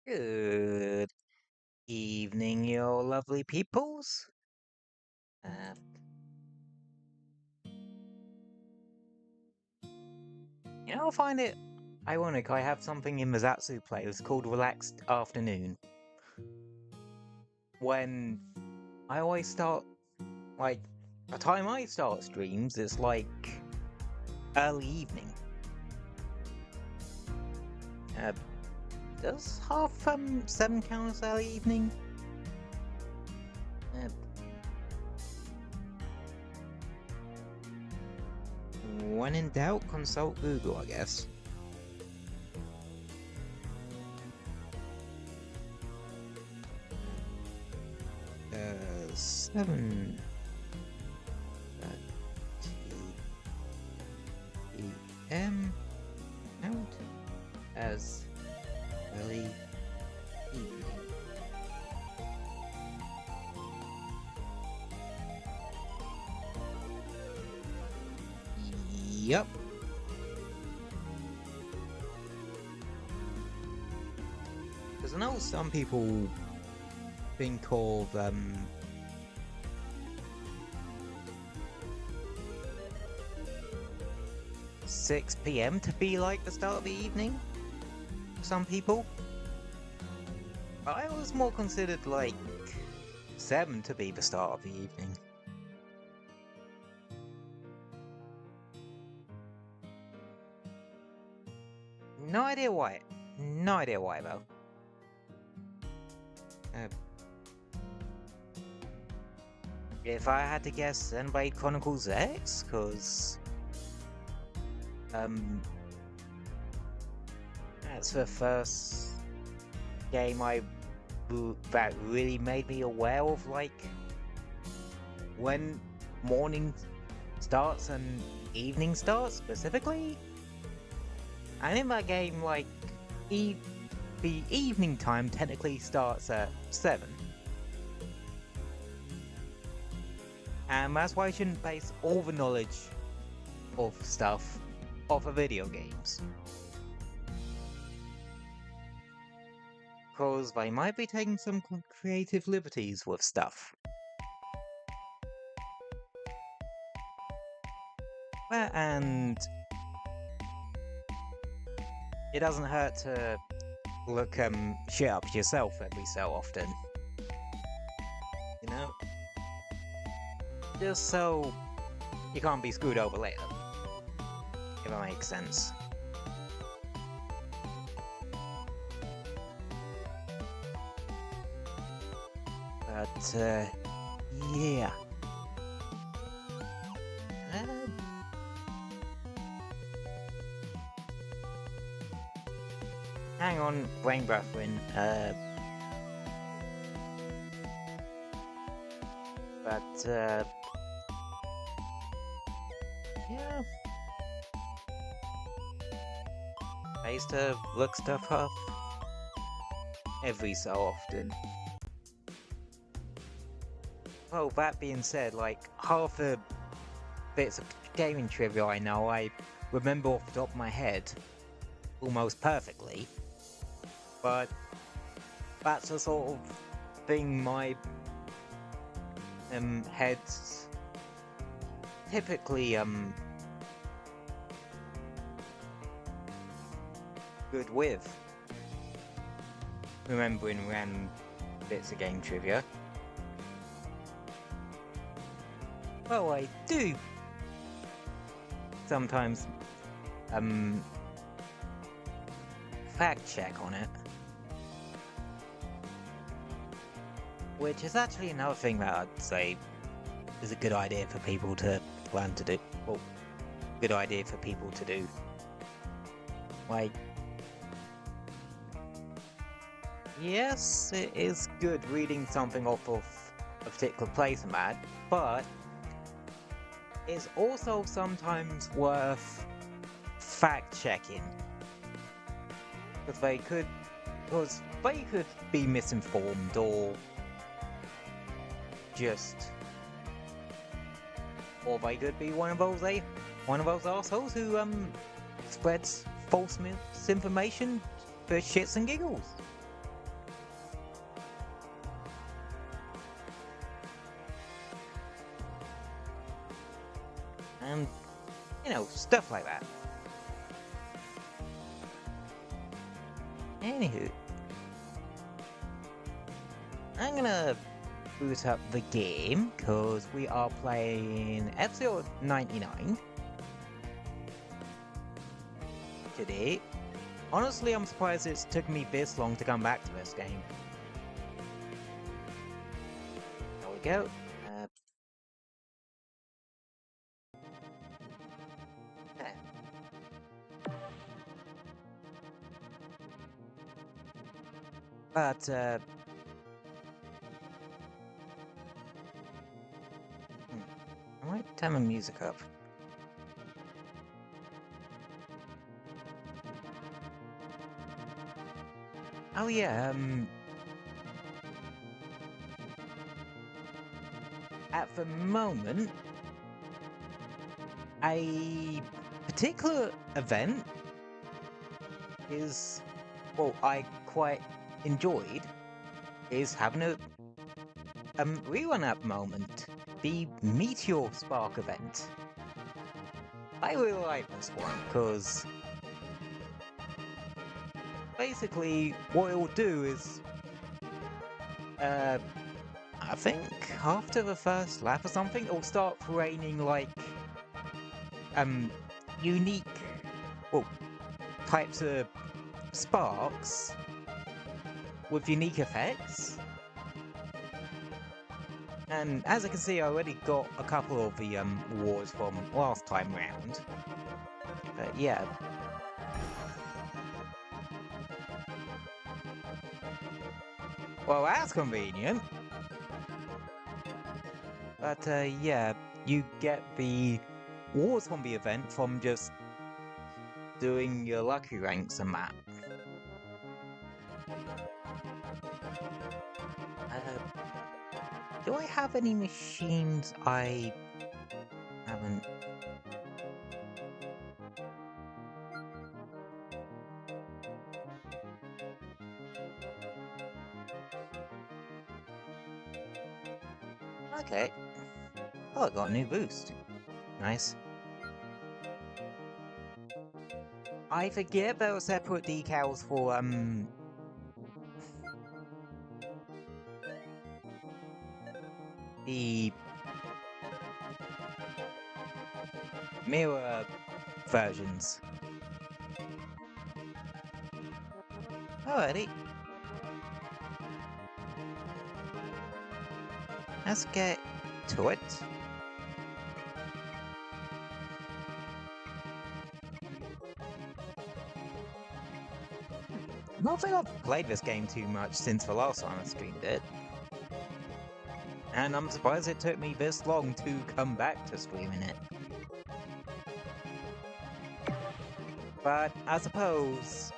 Good evening, your lovely peoples. Uh, I find it ironic I have something in Mazatsu playlist called Relaxed Afternoon, when I always start, like, the time I start streams is like early evening. Uh, does half 7 count as early evening? Uh, when in doubt, consult Google, I guess. 7 p.m. count as early evening. Yup. Because I know some people think of 6 p.m. to be like the start of the evening. Some people. I always more considered like 7 to be the start of the evening. No idea why. No idea why though. If I had to guess, Xenoblade Chronicles X, because that's the first game that really made me aware of like when morning starts and evening starts specifically. And in that game, like the evening time technically starts at 7. And that's why I shouldn't base all the knowledge of stuff off of video games. Because they might be taking some creative liberties with stuff. And it doesn't hurt to look shit up yourself every so often. You know? Just so you can't be screwed over later. If that makes sense. But, yeah. Hang on, brain buffering. Yeah. I used to look stuff up every so often. Well, that being said, like, half the bits of gaming trivia I know, I remember off the top of my head almost perfectly. But that's the sort of thing my head's typically good with remembering random bits of game trivia. Well, I do sometimes fact check on it, which is actually another thing that I'd say is a good idea for people to plan to do. Well, good idea for people to do. Like, yes, it is good reading something off of a particular place and that, but it's also sometimes worth fact checking. Because they could be misinformed or they could be one of those assholes who spreads false misinformation for shits and giggles. and, you know, stuff like that. Anywho, I'm gonna boot up the game, because we are playing episode 99 today. Honestly, I'm surprised it's took me this long to come back to this game. There we go. There. But, I might turn my music up. Oh yeah, at the moment, a particular event is, well, I quite enjoyed, is having a rerun at the moment. The Meteor Spark event. I really like this one, because basically what it will do is, I think after the first lap or something, it'll start raining like, unique, well, types of sparks with unique effects. And as I can see, I already got a couple of the awards from last time round. But yeah. Well, that's convenient. But yeah, you get the awards from the event from just doing your lucky ranks and that. Do I have any machines I haven't? Okay. Oh, I got a new boost. Nice. I forget there were separate decals for, the mirror versions. Alrighty. Let's get to it. I don't think I've played this game too much since the last time I streamed it. And I'm surprised it took me this long to come back to streaming it. But I suppose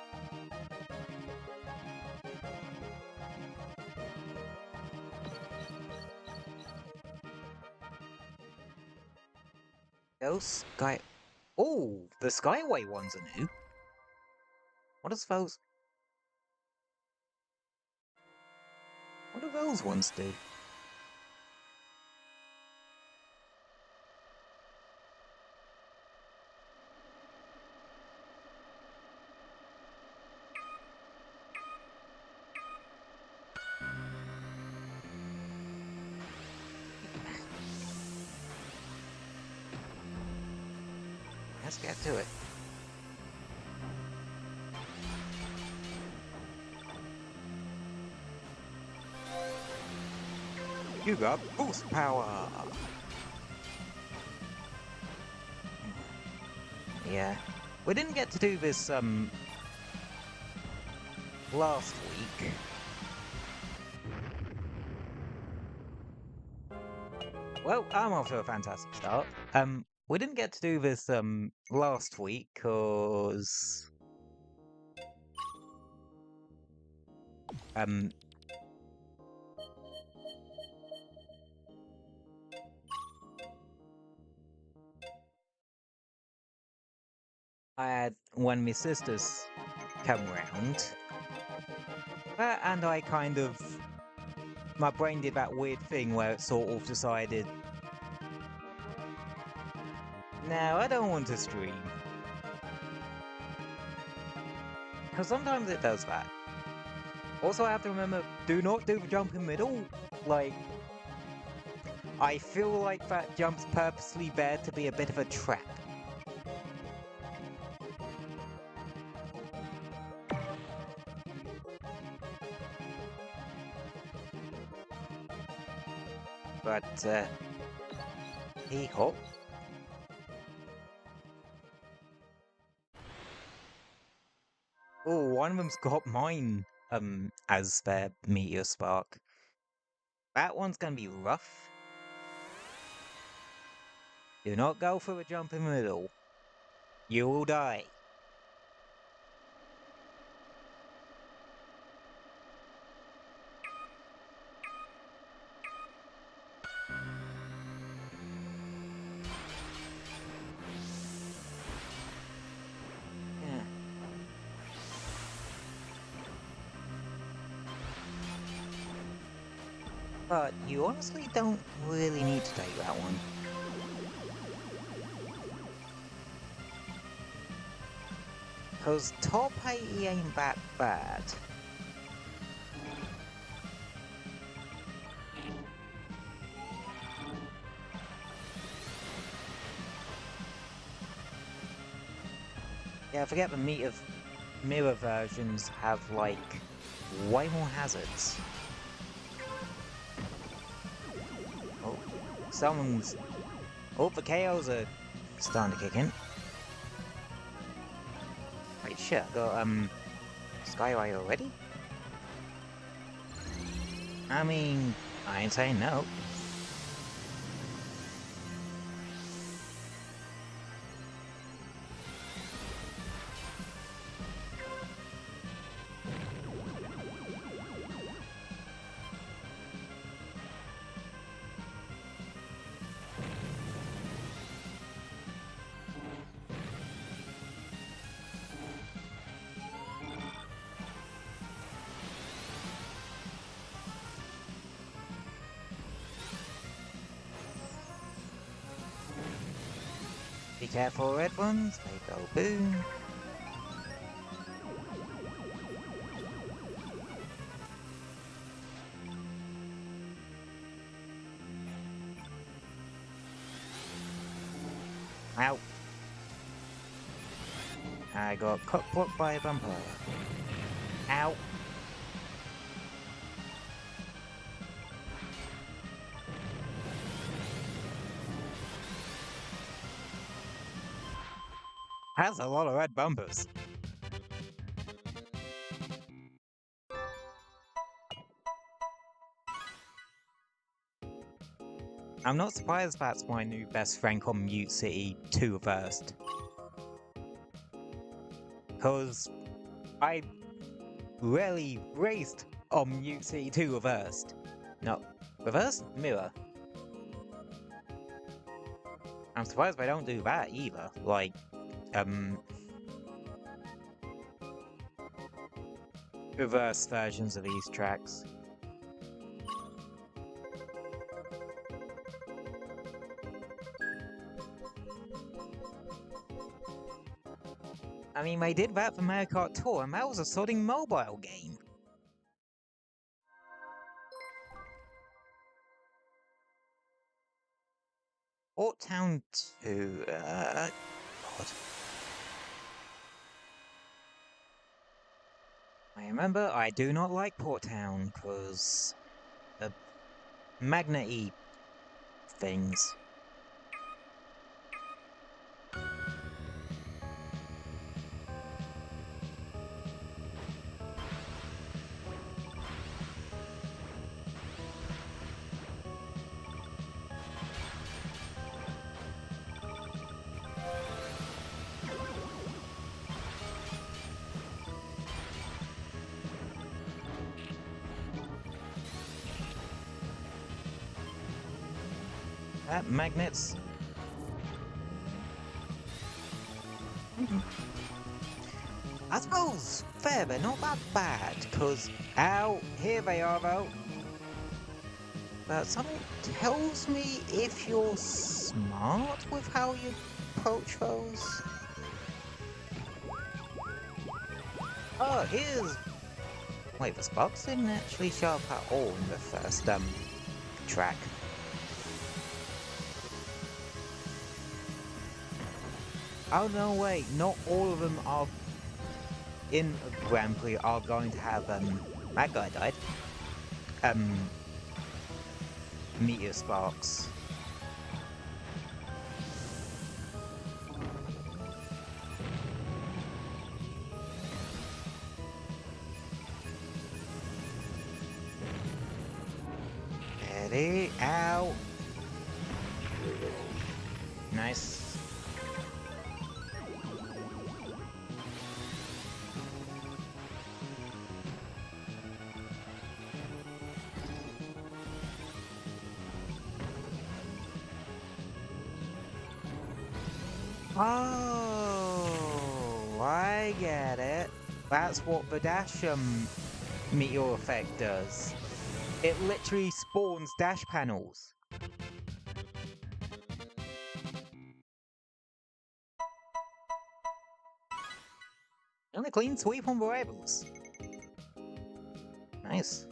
those Sky... Oh, the Skyway ones are new. What does those... What do those ones do? Let's get to it. You got boost power! Yeah. We didn't get to do this, last week. Well, I'm off to a fantastic start. We didn't get to do this, last week, cause... I had one of my sisters come round, and I kind of... My brain did that weird thing where it sort of decided... Now, I don't want to stream. Because sometimes it does that. Also, I have to remember, do not do the jump in middle. Like, I feel like that jump's purposely there to be a bit of a trap. But, hey ho. Oh, one of them's got mine, as their meteor spark. That one's gonna be rough. Do not go for a jump in the middle. You will die. Yeah. But you honestly don't really need to take that one. Because top 80 ain't that bad. Yeah, I forget the mirror versions have, like, way more hazards. Oh, someone's... Oh, the KOs are starting to kick in. Wait, shit, I got, Skyway already? I mean, I ain't saying no. Be careful, red ones, they go boom. Ow. I got cockblocked by a bumper. Ow. That's a lot of red bumpers. I'm not surprised that's my new best friend on Mute City 2 Reversed. Because I rarely raced on Mute City 2 Reversed. No, Reversed? Mirror. I'm surprised they don't do that either. Like, reverse versions of these tracks. I mean, they did that for Mario Kart Tour, and that was a sodding mobile game. Port Town 2, God. I remember I do not like Port Town, because the magnet-y things. That magnets. I suppose fair, they're not that bad, because ow, here they are though. But something tells me if you're smart with how you approach those? Oh, here's... Wait, the sparks didn't actually show up at all in the first, track. Oh no, wait, not all of them are in Grand Prix are going to have, that guy died. Meteor sparks. Ready, out. Nice. Oh, I get it. That's what the dash meteor effect does. It literally spawns dash panels. And a clean sweep on the rivals. Nice.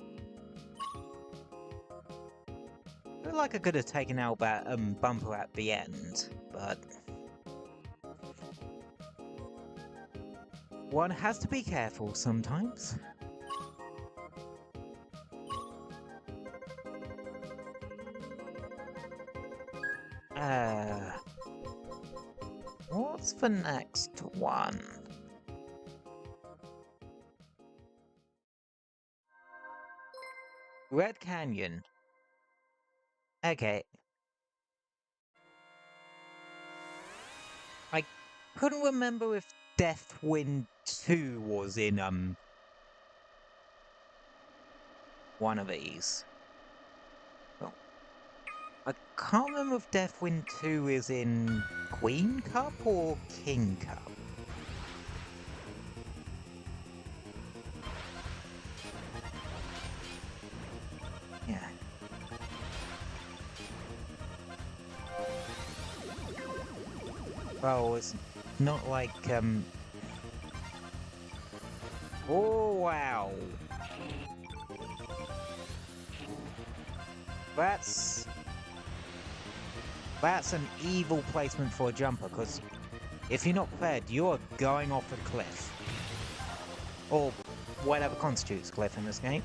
I feel like I could have taken out that bumper at the end, but one has to be careful sometimes. What's the next one? Red Canyon. Okay. I couldn't remember if Deathwind 2 was in, one of these. Well, I can't remember if Deathwind 2 is in Queen Cup or King Cup. Yeah. Oh, it's not like, oh, wow. That's an evil placement for a jumper, because if you're not prepared, you're going off a cliff. Or whatever constitutes cliff in this game.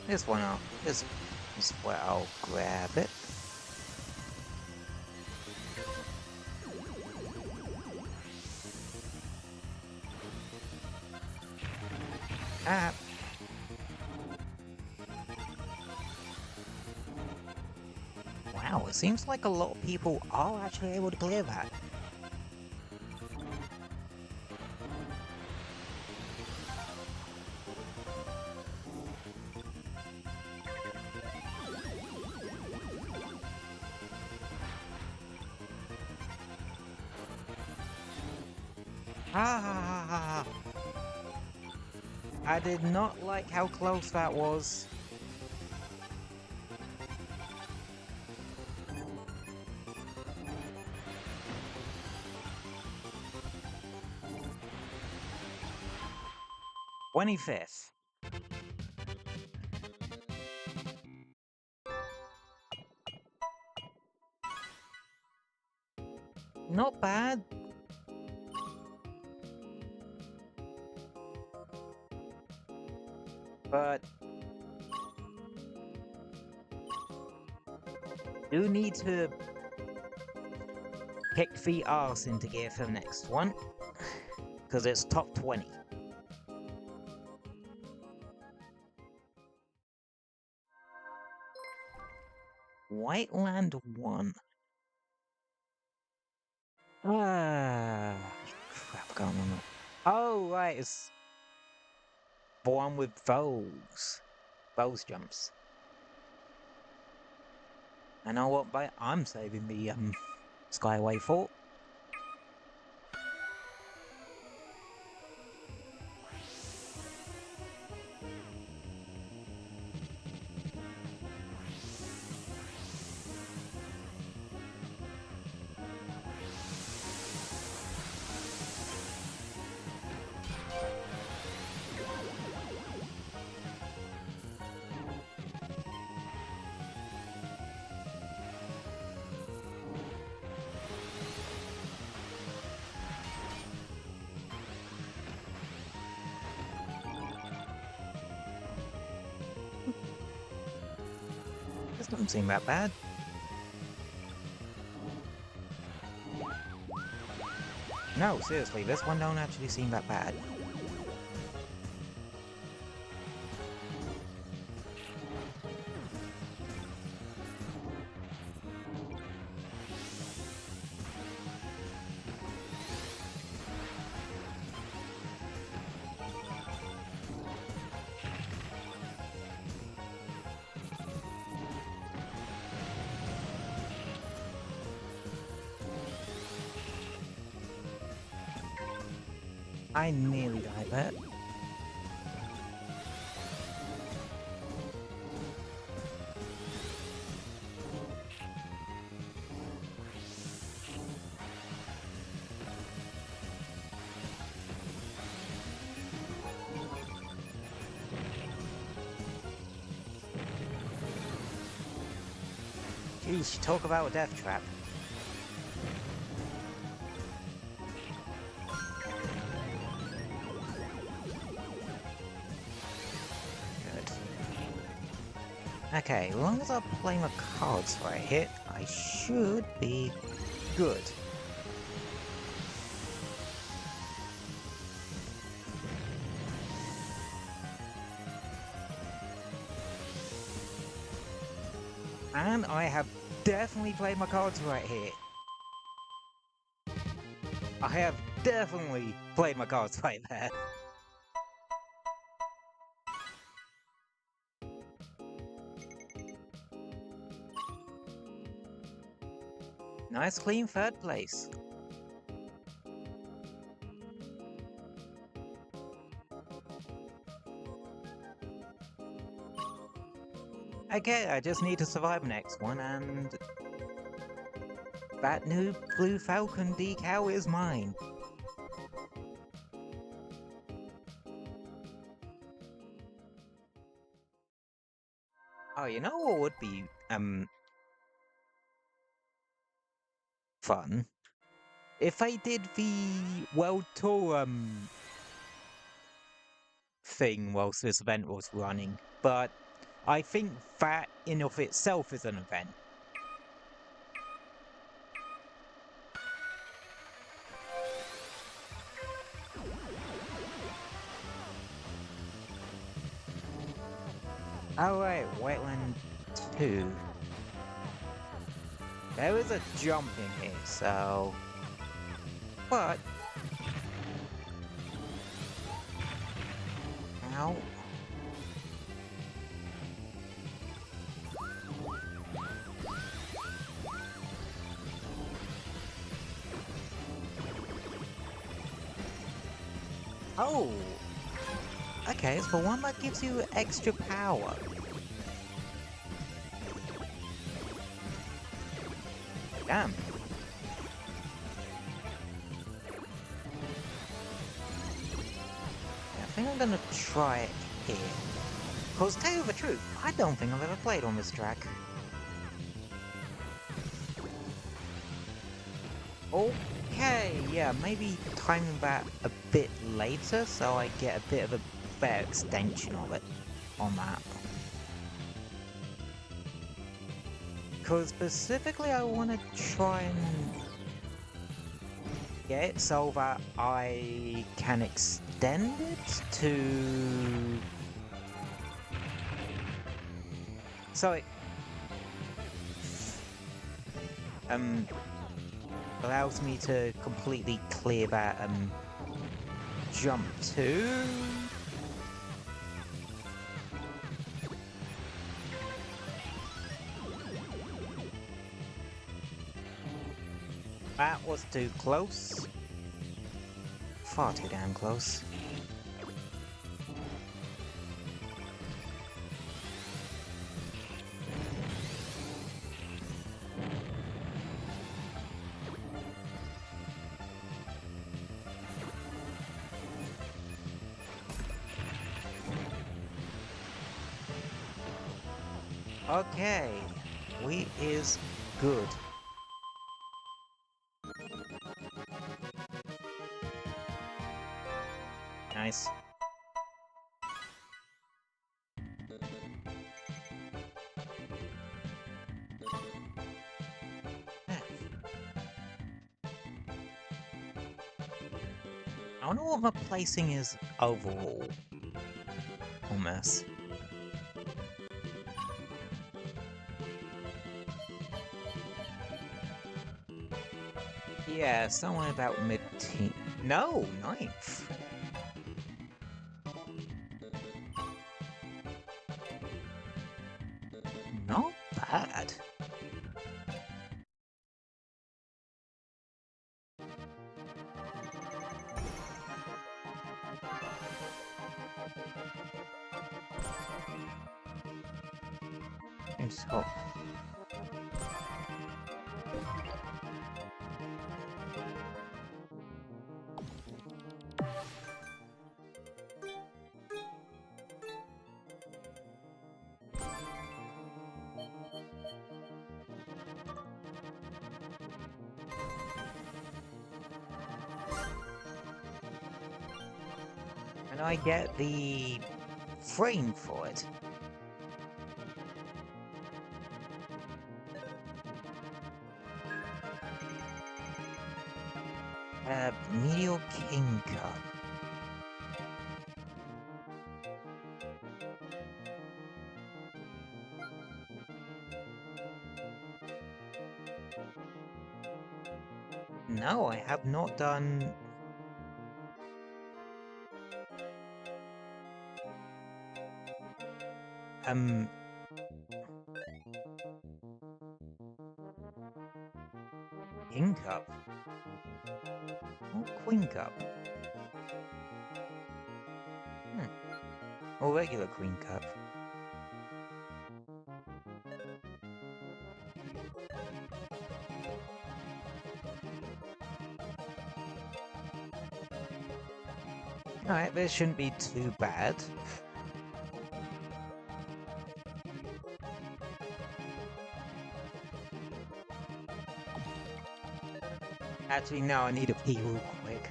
This one up. This is where I'll grab it. Ah. Wow, it seems like a lot of people are actually able to clear that. Ah! I did not like how close that was. '25th. Not bad. But do need to kick the arse into gear for the next one, because it's top 20. Whiteland 1. Ah, crap, I can't remember. Oh, right, it's the one with those jumps. I know what, but I'm saving the Skyway Fort. This doesn't seem that bad. No, seriously, this one don't actually seem that bad. I nearly died there. Geez, talk about a death trap. Okay, as long as I play my cards right here, I should be good. And I have definitely played my cards right here. I have definitely played my cards right there. Nice clean third place. Okay, I just need to survive the next one, and that new Blue Falcon decal is mine. Oh, you know what would be fun? If I did the World Tour thing whilst this event was running, but I think that in of itself is an event. Oh wait, Wetland 2. There is a jump in here, so... But... Ow. Oh! Okay, it's the one that gives you extra power. Damn. Yeah, I think I'm gonna try it here. Cause to tell you the truth, I don't think I've ever played on this track. Okay, yeah, maybe timing that a bit later so I get a bit of a better extension of it on that. Because specifically I want to try and get it so that I can extend it to... So it... allows me to completely clear that jump too. That was too close. Far too damn close. Okay, we is good. Nice. I wonder what my placing is overall on this. Yeah, somewhere about mid-teen. No, ninth. Not bad. So, and I get the frame for it. Meteor King Cup. No, I have not done... King Cup? Or Queen Cup? Or regular Queen Cup? Alright, this shouldn't be too bad. Actually, no, I need a pee real quick.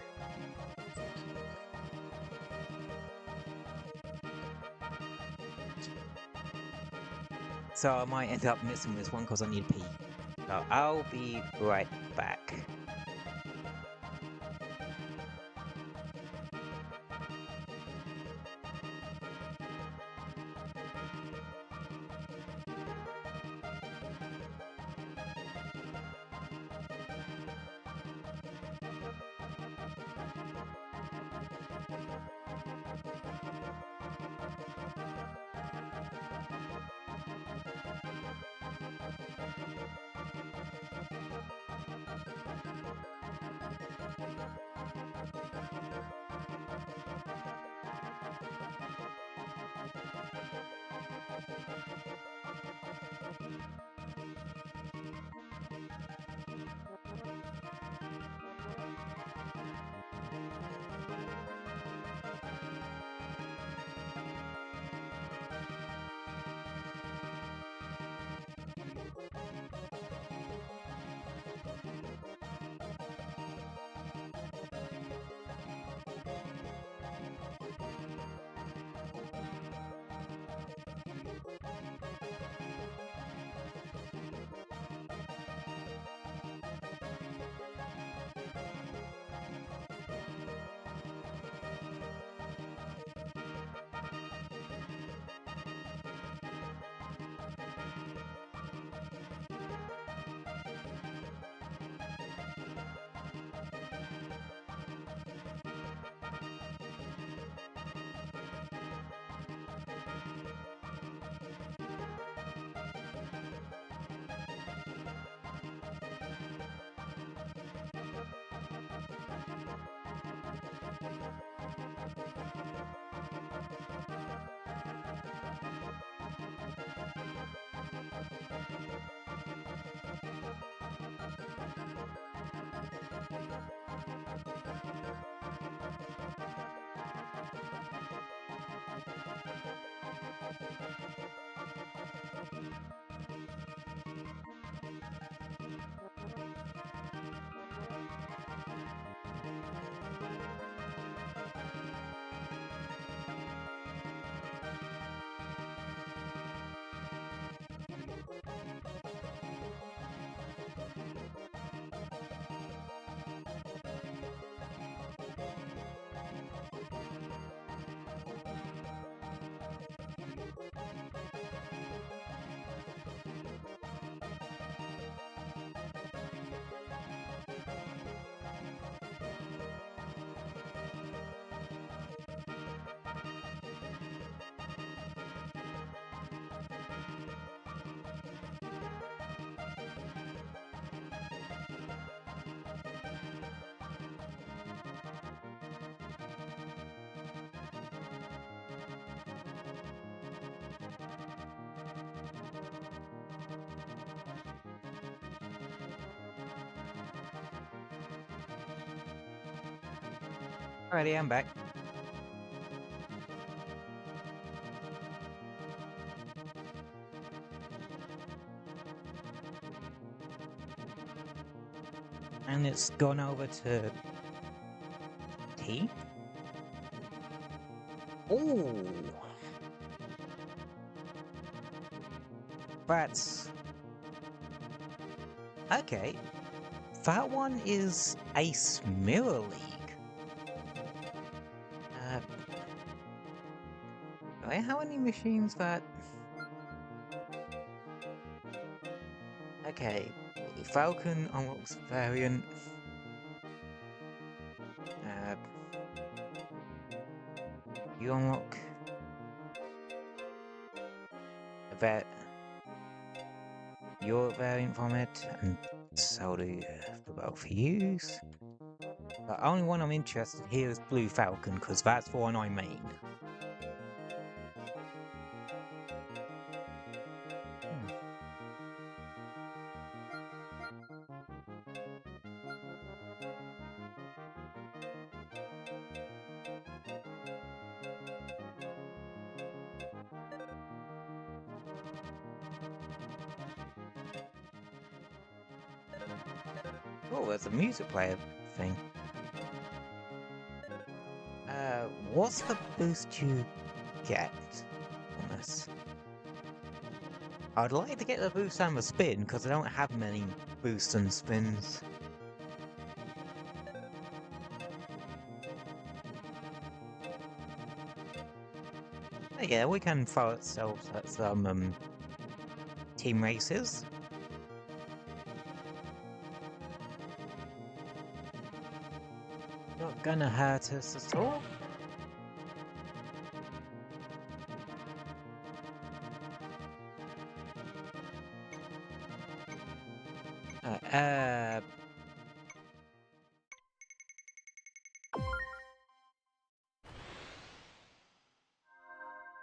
So I might end up missing this one because I need a pee. So I'll be right back. Alrighty, I'm back. And it's gone over to T. Oh, that's okay. That one is Ace Mirror League. Wait, how many machines that? Okay, Falcon unlocks variant. You unlock a your variant from it, and so do for both of you. The only one I'm interested here is Blue Falcon, because that's the one I main. Oh, there's a music player thing. What's the boost you get on this? I'd like to get the boost and the spin, because I don't have many boosts and spins. Yeah, we can throw ourselves at some team races. Not gonna hurt us at all.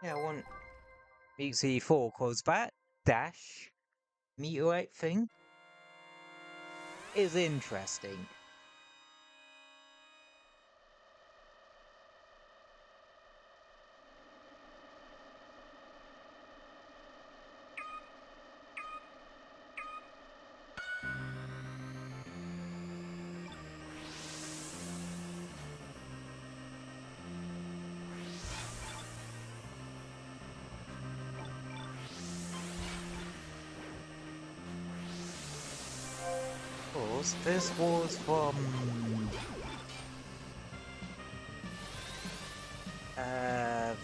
Yeah, I want BC4 cause that dash meteorite thing is interesting. This was from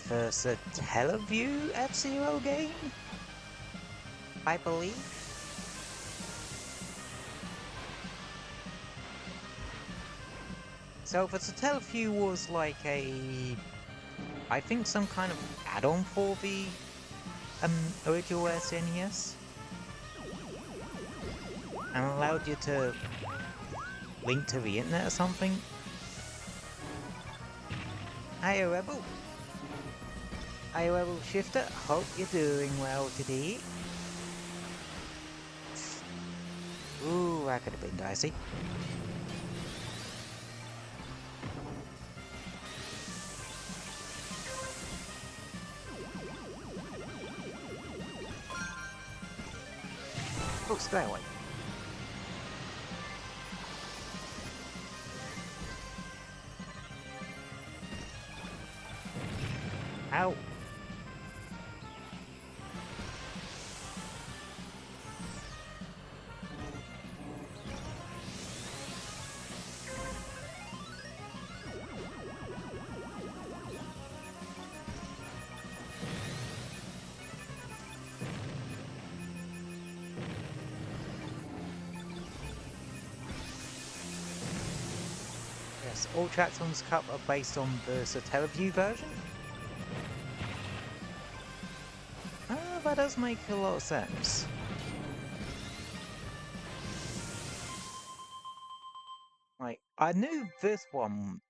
the Satellaview F-Zero game, I believe. So the Satellaview was like I think some kind of add-on for the original SNES. And allowed you to link to the internet or something. Hiya Rebel. Hiya Rebel Shifter, hope you're doing well today. Ooh, that could have been dicey. Oh, stay away. Ow. Yes, all tracks on this cup are based on the Satellaview version. Ah, that does make a lot of sense. Like, I knew this one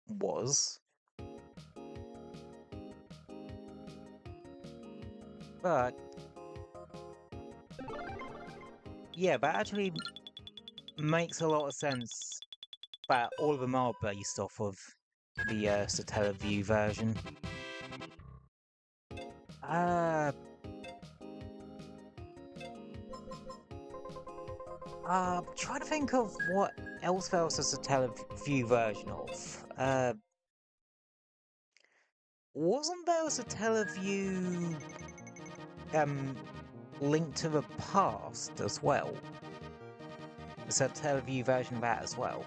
was, but yeah, that actually makes a lot of sense that all of them are based off of the Satellaview version. Trying to think of what else there was a Satellaview version of. Wasn't there a Satellaview Link to the Past as well? A Satellaview version of that as well.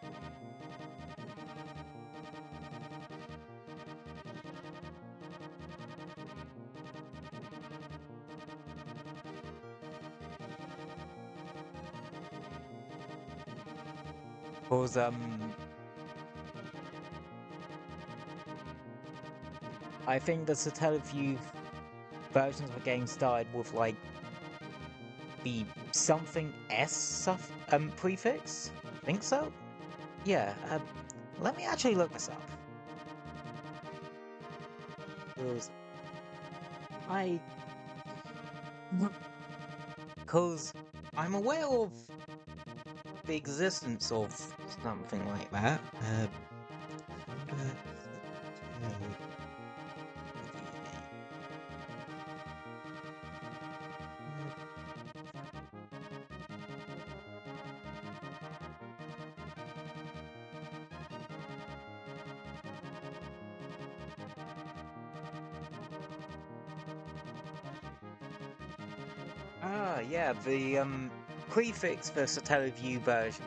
Because I think the Satellaview versions of the game started with like the something S prefix? Think so? Yeah, let me actually look this up. Because I'm aware of the existence of something like that. Yeah, the prefix for Satellaview version,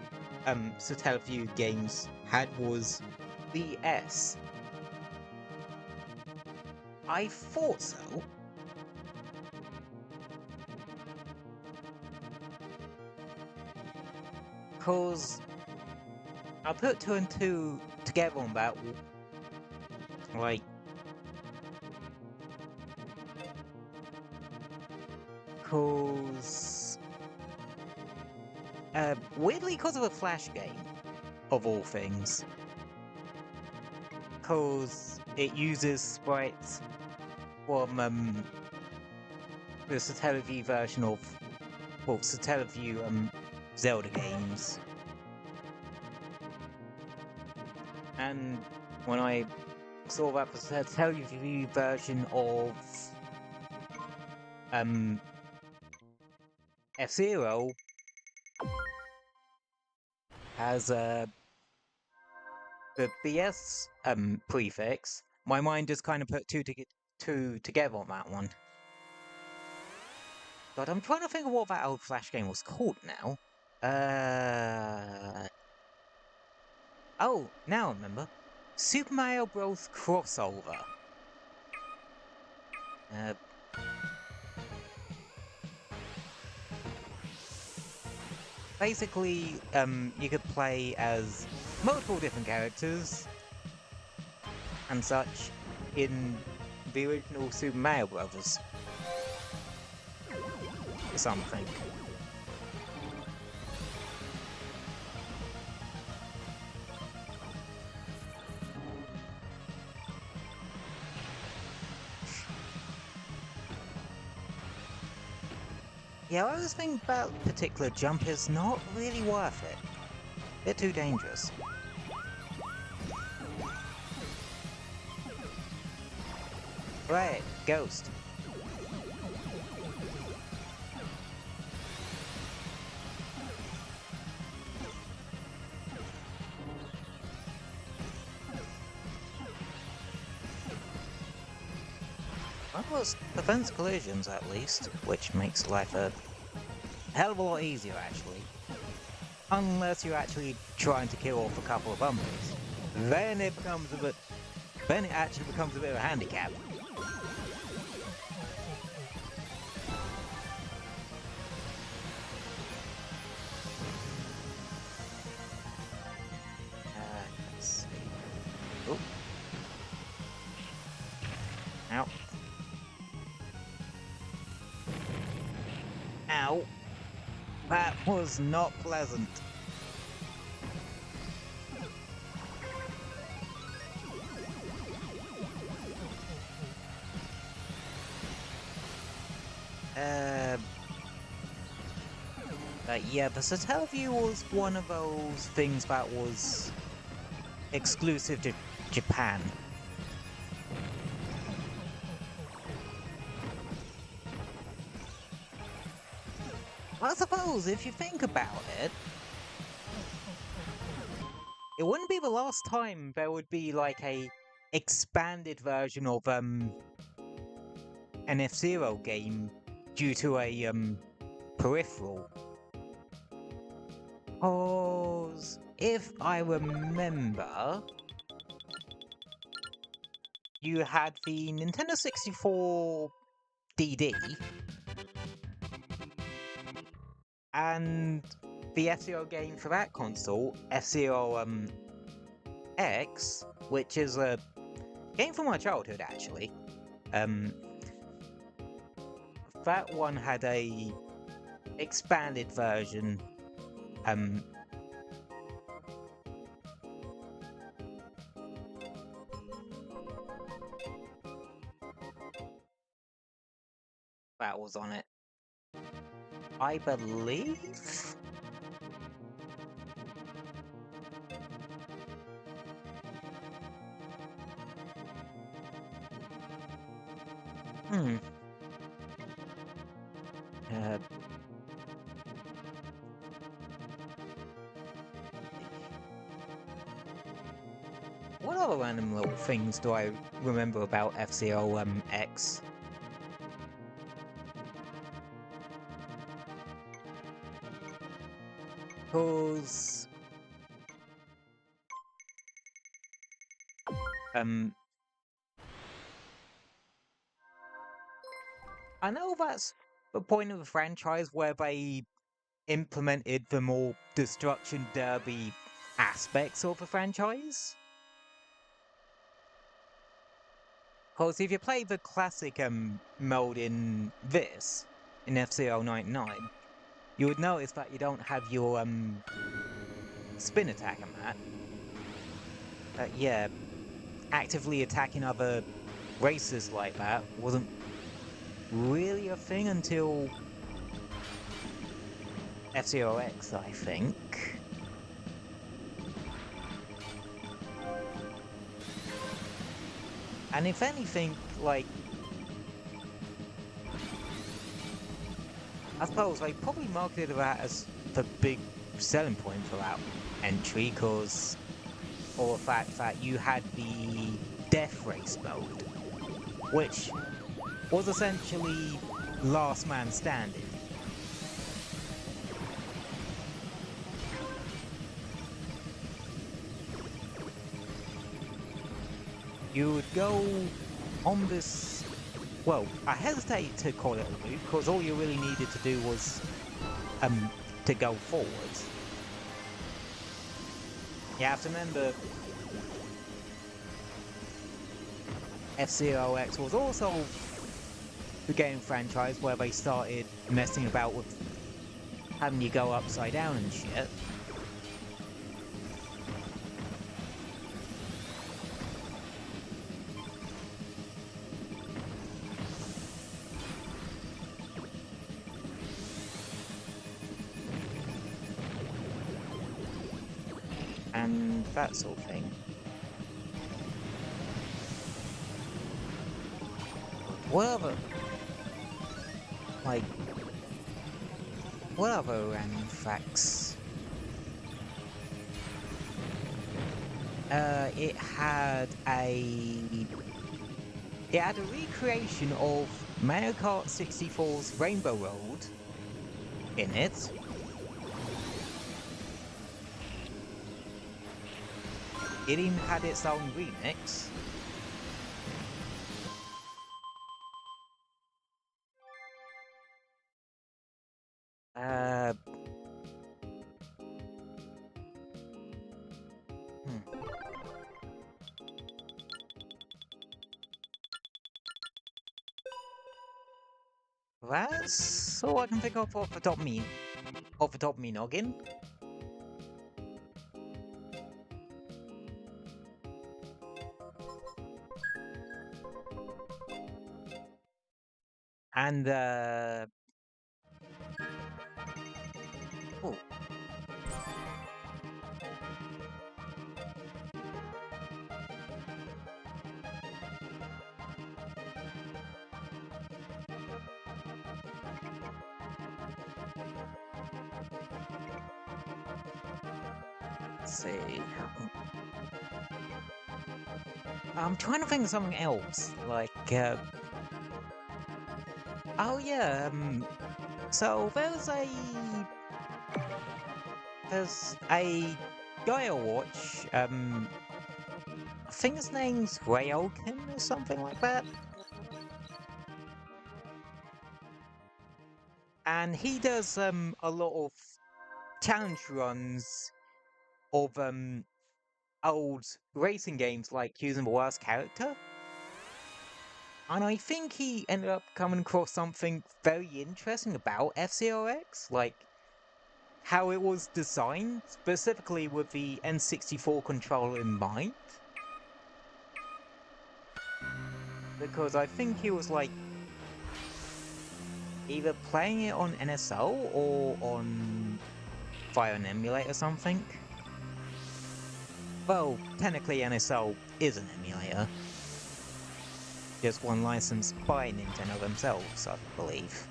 Satellaview games had was the S. I thought so. Cause I put two and two together on that, like. Cause weirdly, because of a Flash game, of all things. Cause it uses sprites from the Satellaview version of, well, Satellaview Zelda games. And when I saw that the Satellaview version of F-Zero has the BS prefix, my mind just kind of put two together on that one. God, I'm trying to think of what that old Flash game was called now. Oh, now I remember. Super Mario Bros. Crossover. Basically, you could play as multiple different characters and such in the original Super Mario Bros. Or something. Yeah, I was thinking that particular jump is not really worth it. They're too dangerous. Right, Ghost. prevents collisions at least, which makes life a hell of a lot easier actually. Unless you're actually trying to kill off a couple of bumpers. Then it actually becomes a bit of a handicap. Let's see. Oh. Ow. Ow. That was not pleasant. Yeah, the Satellaview was one of those things that was exclusive to Japan. I suppose, if you think about it, it wouldn't be the last time there would be like a expanded version of an F-Zero game due to a peripheral. Cause if I remember, you had the Nintendo 64 DD and the F-Zero game for that console, F-Zero X, which is a game from my childhood actually. That one had a expanded version. That was on it, I believe. What other random little things do I remember about F-Zero X? Cause I know that's the point of the franchise where they implemented the more Destruction Derby aspects of the franchise. Because if you play the classic mode in this, in F-Zero 99, you would notice that you don't have your spin attack on that. Yeah, actively attacking other races like that wasn't really a thing until F-Zero X, I think. And if anything, like, I suppose they probably marketed that as the big selling point for that entry, because of the fact that you had the Death Race mode, which was essentially last man standing. You would go on this, well, I hesitate to call it a loop, because all you really needed to do was to go forwards. You have to remember, F-Zero X was also the game franchise where they started messing about with having you go upside down and shit. And that sort of thing. What other... like... what other random facts? It had a it had a recreation of Mario Kart 64's Rainbow Road in it. It even had its own remix. Uh, That's all I can think of off the top of me noggin. And oh, let's see. I'm trying to think of something else, like oh yeah, so there's a guy I watch, I think his name's Rayoken or something like that. And he does a lot of challenge runs of old racing games, like using the worst character. And I think he ended up coming across something very interesting about FCRX, like how it was designed specifically with the N64 controller in mind. Because I think he was like either playing it on NSO or on via an emulator or something. Well, technically NSO is an emulator. Just one licensed by Nintendo themselves, I believe.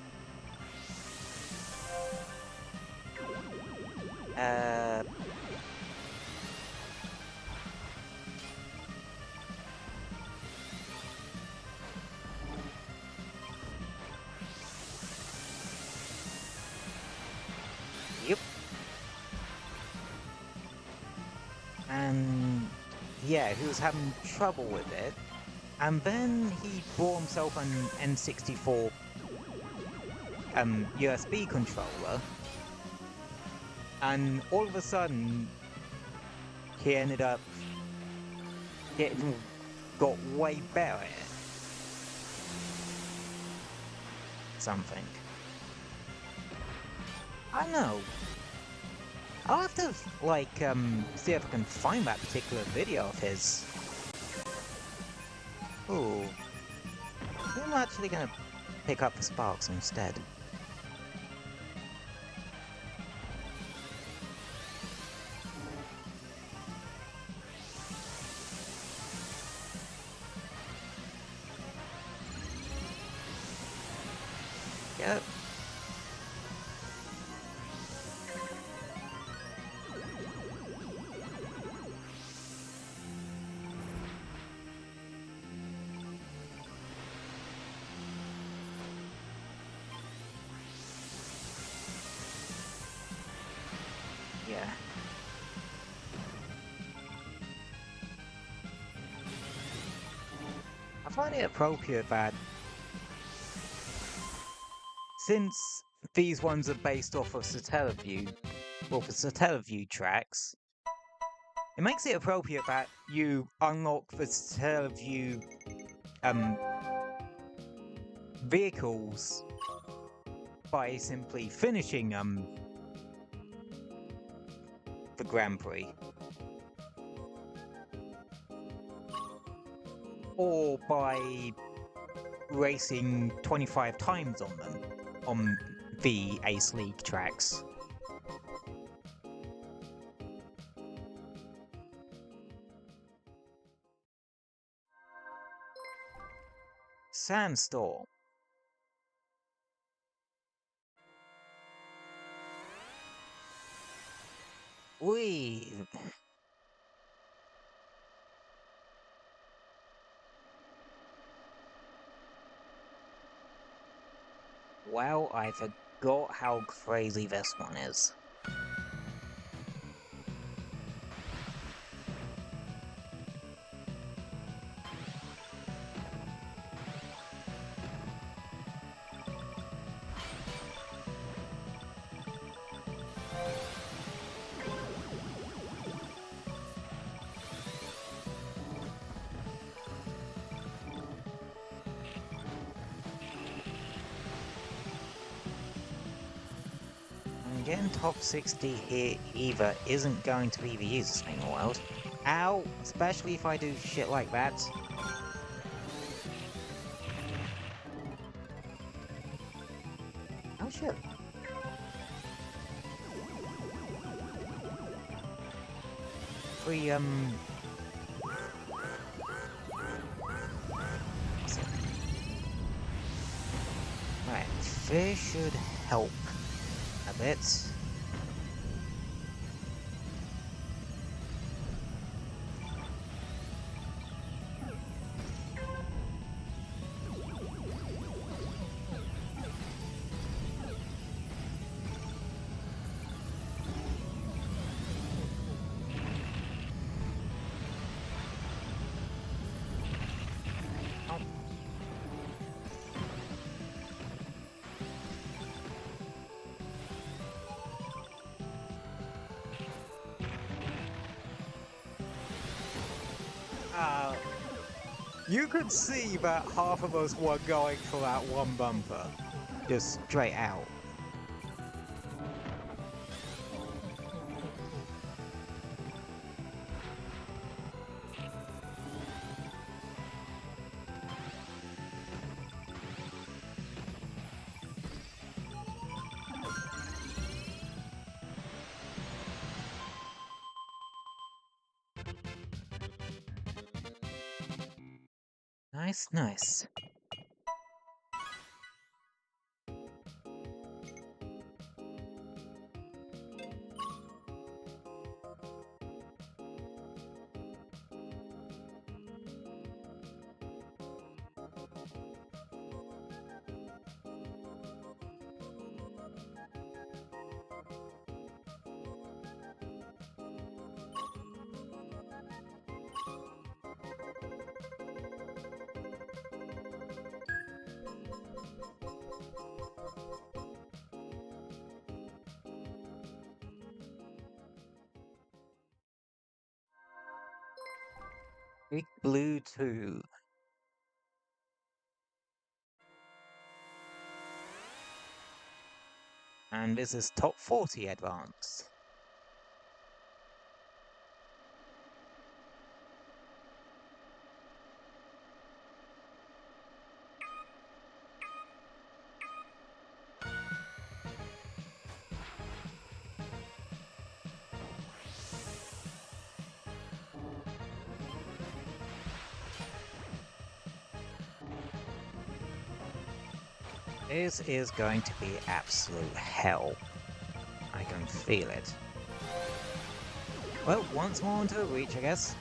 Uh... Yep. And yeah, he was having trouble with it. And then he bought himself an N64 USB controller. And all of a sudden, he ended up got way better at it. Something. I don't know. I'll have to, like, see if I can find that particular video of his. Ooh. I'm actually gonna pick up the Sparks instead. Yep. Yeah. I find it appropriate that since these ones are based off of Satellaview, well, for Satellaview tracks, it makes it appropriate that you unlock the Satellaview vehicles by simply finishing the Grand Prix. Or by racing 25 times on them, on the Ace League tracks. Sandstorm. We. Well, I forgot how crazy this one is. Getting top 60 here either isn't going to be the easiest thing in the world. Ow! Especially if I do shit like that. Oh shit. We, right, this should help a bit. You could see that half of us were going for that one bumper. Just straight out. Nice, nice. Big Blue 2. And this is top 40 advanced. This is going to be absolute hell. I can feel it. Well, once more into the reach, I guess.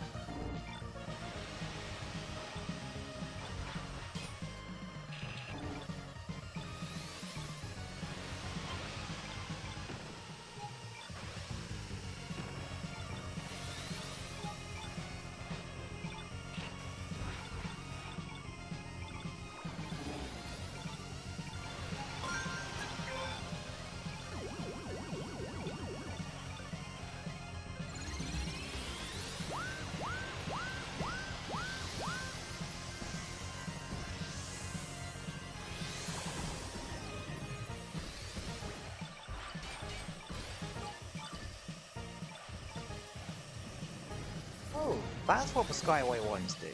Oh, that's what the Skyway ones do.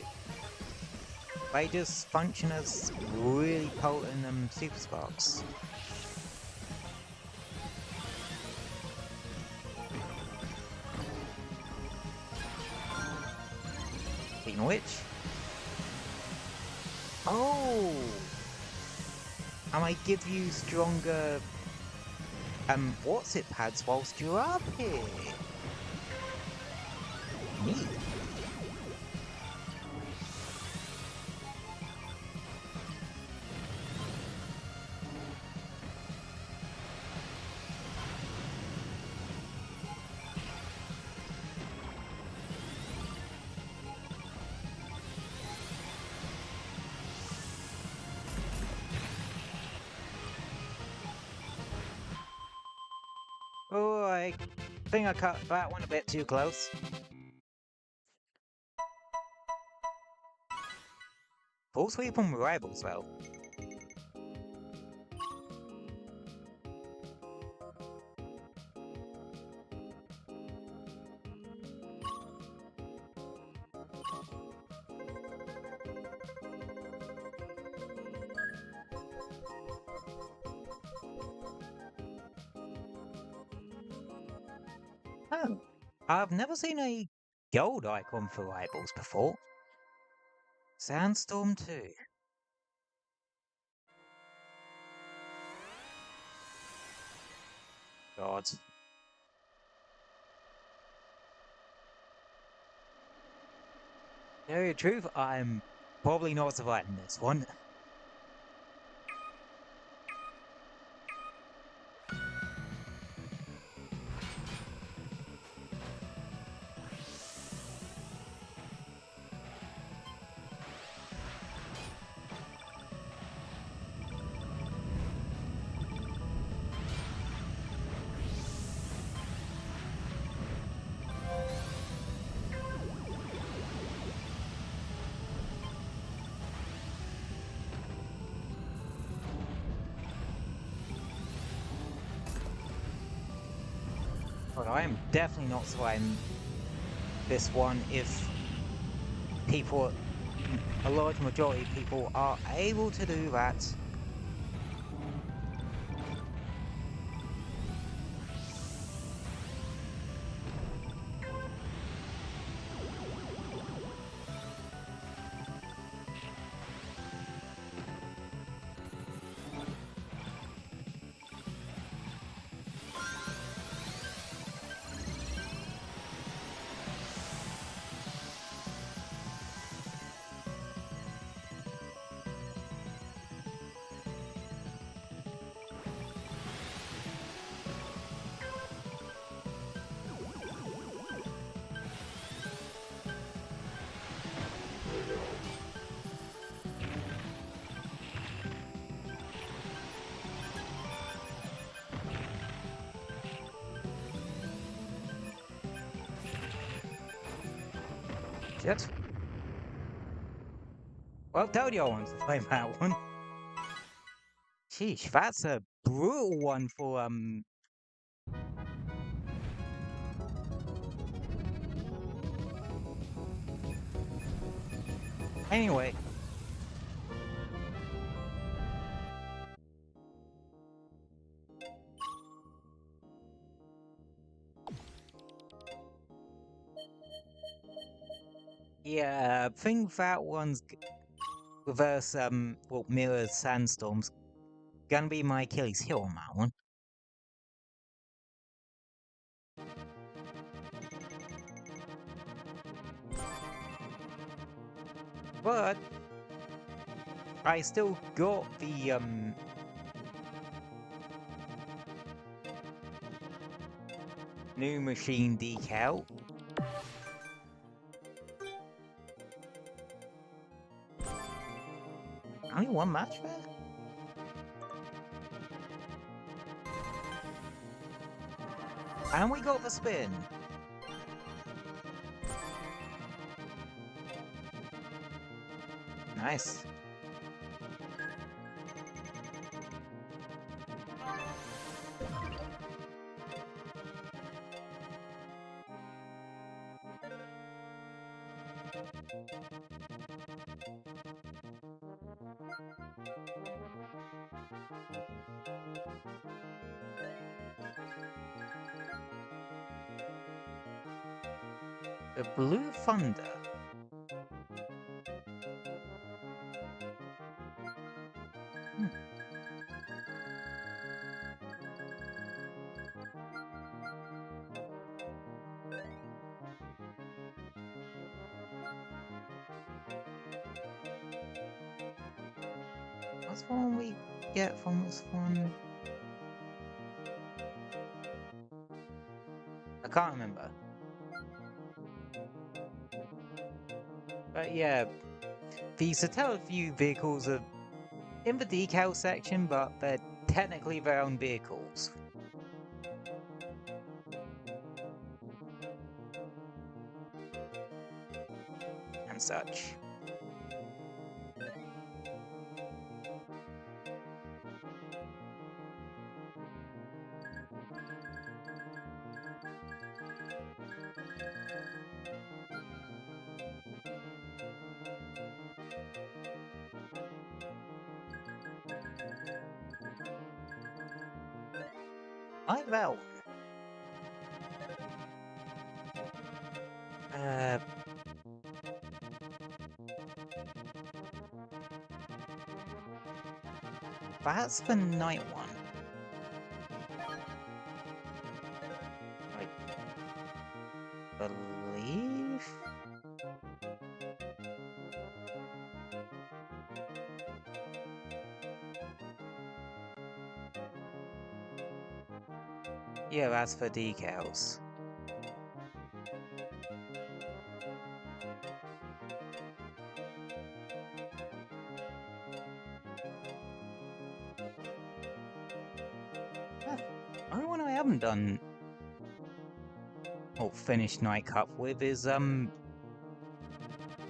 They just function as really potent super sparks. Speaking of which... Oh! I might give you stronger... what's it pads whilst you're up here? Neat. Oh, I think I cut that one a bit too close. Full sweep on rivals, though. Oh, I've never seen a gold icon for rivals before. Sandstorm 2. God. To tell you the truth, I'm probably not surviving this one. But I am definitely not surviving this one if people, a large majority of people, are able to do that. Shit. Well, told you I wanted to play that one. Sheesh, that's a brutal one for, Anyway. Yeah, I think that one's reverse, well, mirror sandstorms gonna be my Achilles heel on that one. But I still got the new machine decal. Only one match there? And we got the spin. Nice. The Blue Thunder. What's the one we get from this one? I can't remember. But yeah, the Satellaview view vehicles are in the decal section, but they're technically their own vehicles. and such. I well. Perhaps the night one. I believe. Yeah, that's for decals. Only one I haven't done or finished Nightcup with is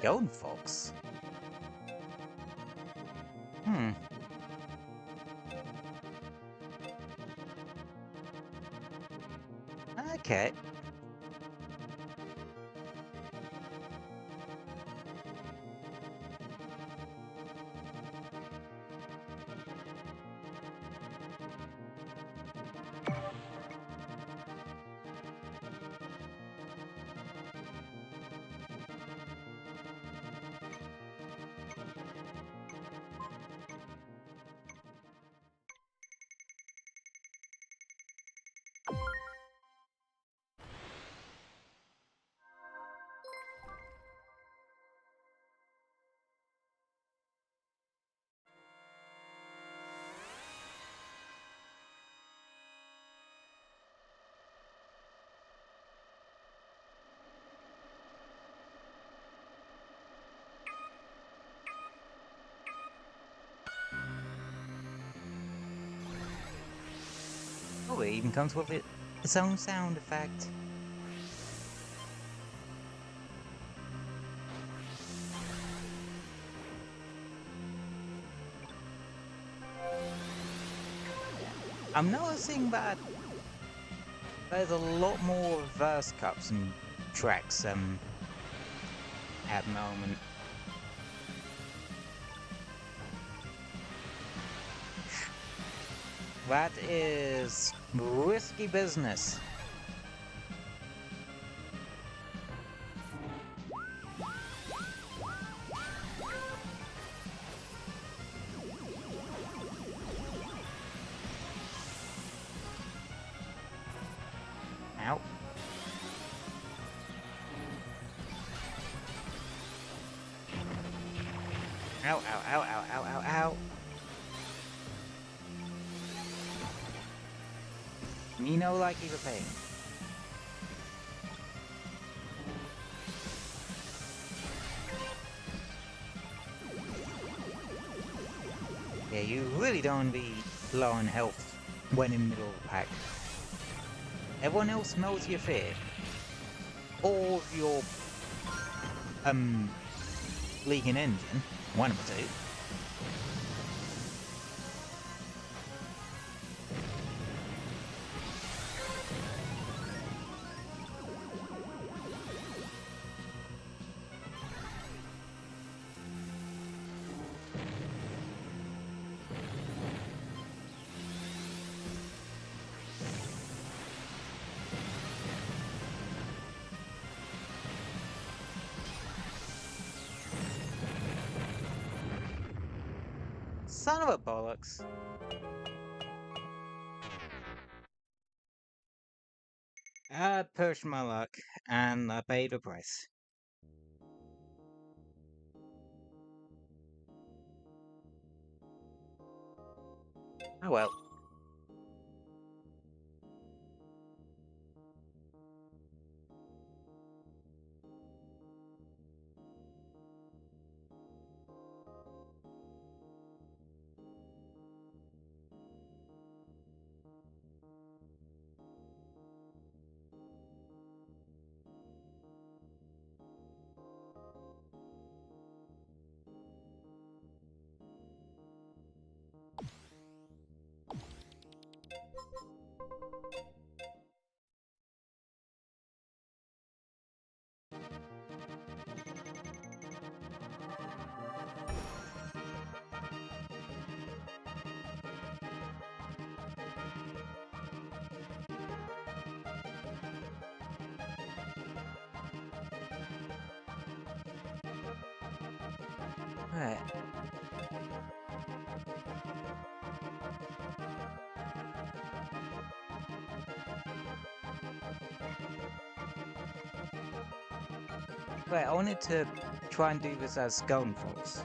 Golden Fox. Okay. Oh, it even comes with its own sound effect. I'm noticing that there's a lot more reverse cups and tracks at the moment. That is risky business. Ow. Ow, ow, ow, ow, ow, ow, ow. Me no like either pain. Yeah, you really don't be low on health when in the middle of the pack. Everyone else smells your fear. Or your leaking engine. One of the two. Son of a bollocks. I pushed my luck, and I paid the price. Oh well. Right. Wait, I wanted to try and do this as Golden Fox.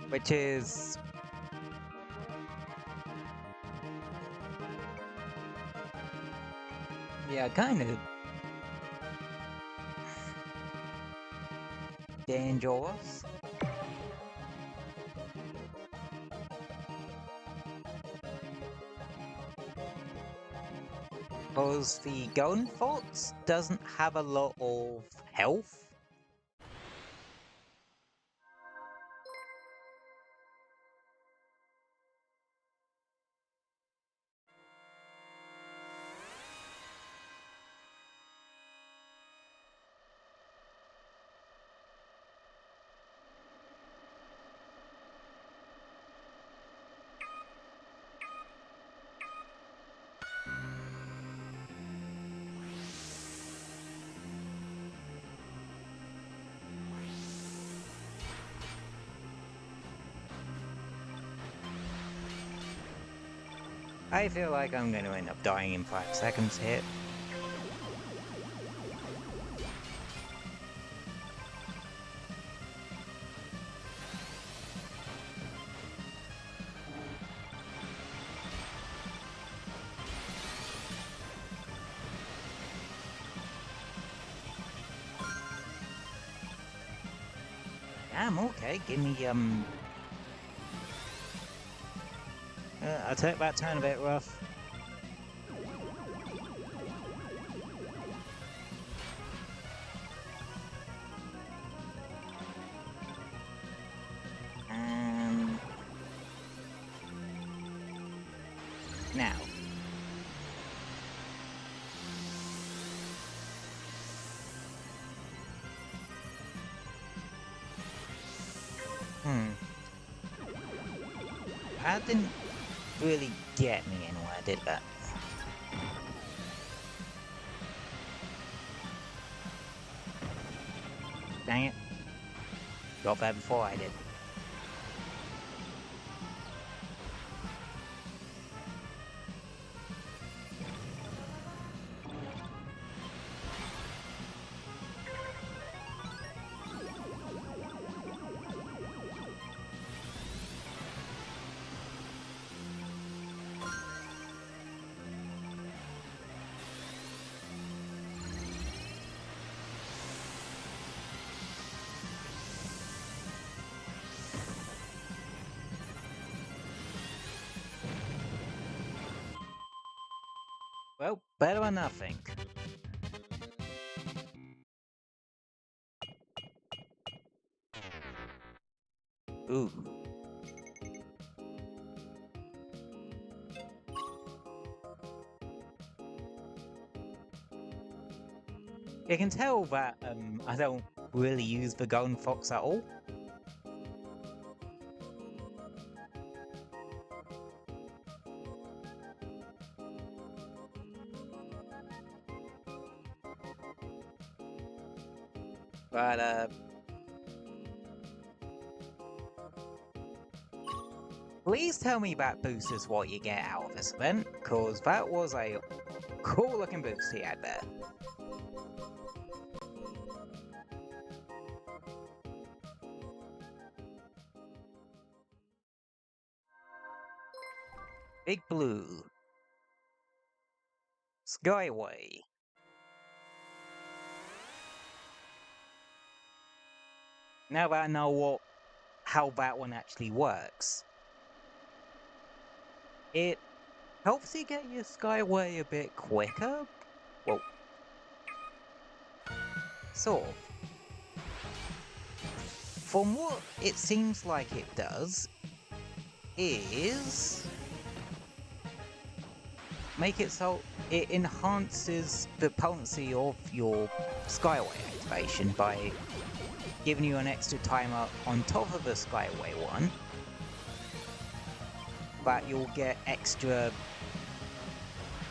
Which is... yeah, kind of... dangerous. Because the Golden Fox doesn't have a lot of health. I feel like I'm going to end up dying in 5 seconds here. Damn, okay, give me, I took that turn a bit rough. Now. That didn't really get me anywhere, did that? Dang it. Got there before I did. Well, better than nothing. Ooh. You can tell that I don't really use the Golden Fox at all. But please tell me that boost is what you get out of this event, cause that was a cool looking boost he had there. Big Blue. Skyway. Now that I know how that one actually works, it helps you get your Skyway a bit quicker. Well, sort of. from what it seems like it does, is make it so it enhances the potency of your Skyway activation by giving you an extra timer on top of the Skyway one, but you'll get extra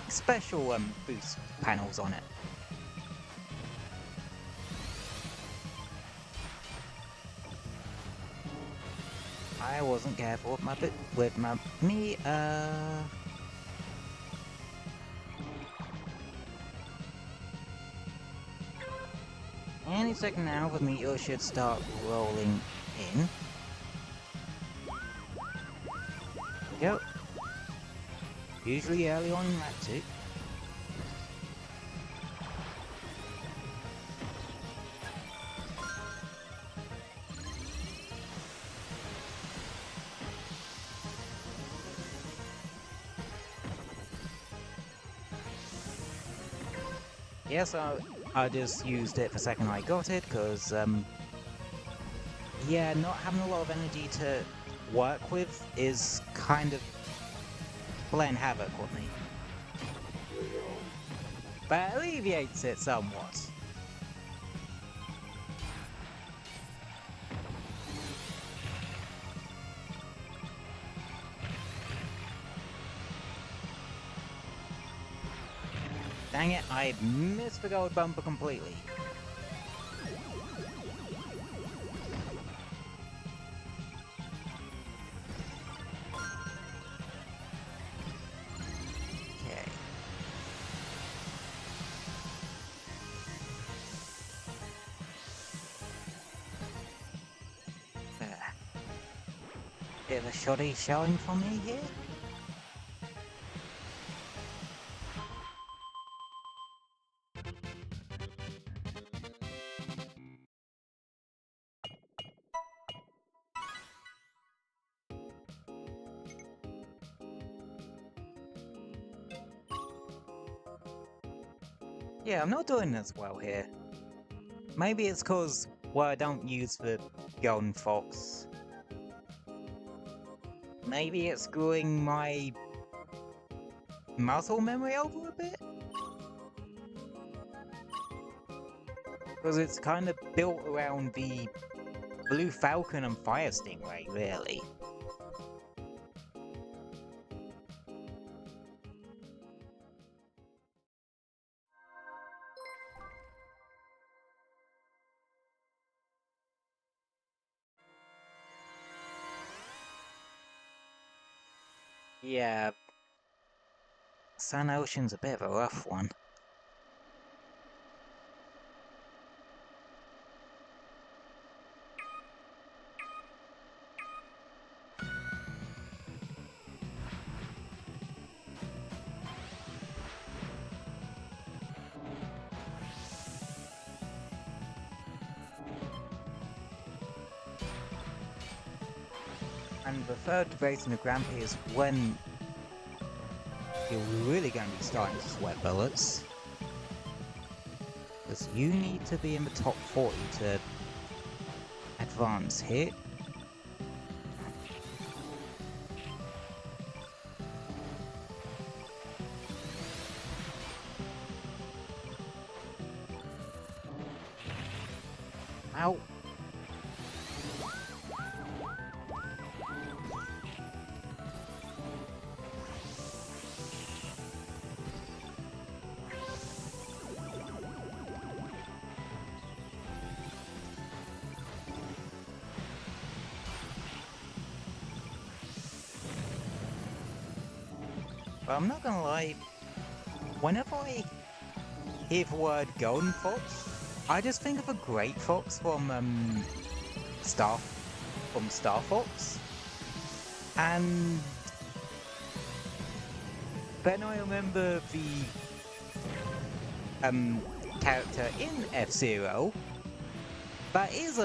special boost panels on it. I wasn't careful with me. Any second now, the meteor should start rolling in. Yep. Usually early on in lap 2. Yes, I just used it the second I got it, because, yeah, not having a lot of energy to work with is kind of playing havoc with me. But it alleviates it somewhat. Dang it, I missed the gold bumper completely. Okay. There. Bit of a shoddy showing for me here. Yeah, I'm not doing as well here. Maybe it's cause, well, I don't use the Golden Fox. Maybe it's screwing my muscle memory over a bit? Because it's kind of built around the Blue Falcon and Fire Stingray, really. Yeah, Sun Ocean's a bit of a rough one. And the third debate in the Grand Prix is when you're really going to be starting to sweat bullets. Because you need to be in the top 40 to advance here. Ow. But I'm not gonna lie, whenever I hear the word Golden Fox, I just think of a Great Fox from Star Fox, and then I remember the character in F-Zero that is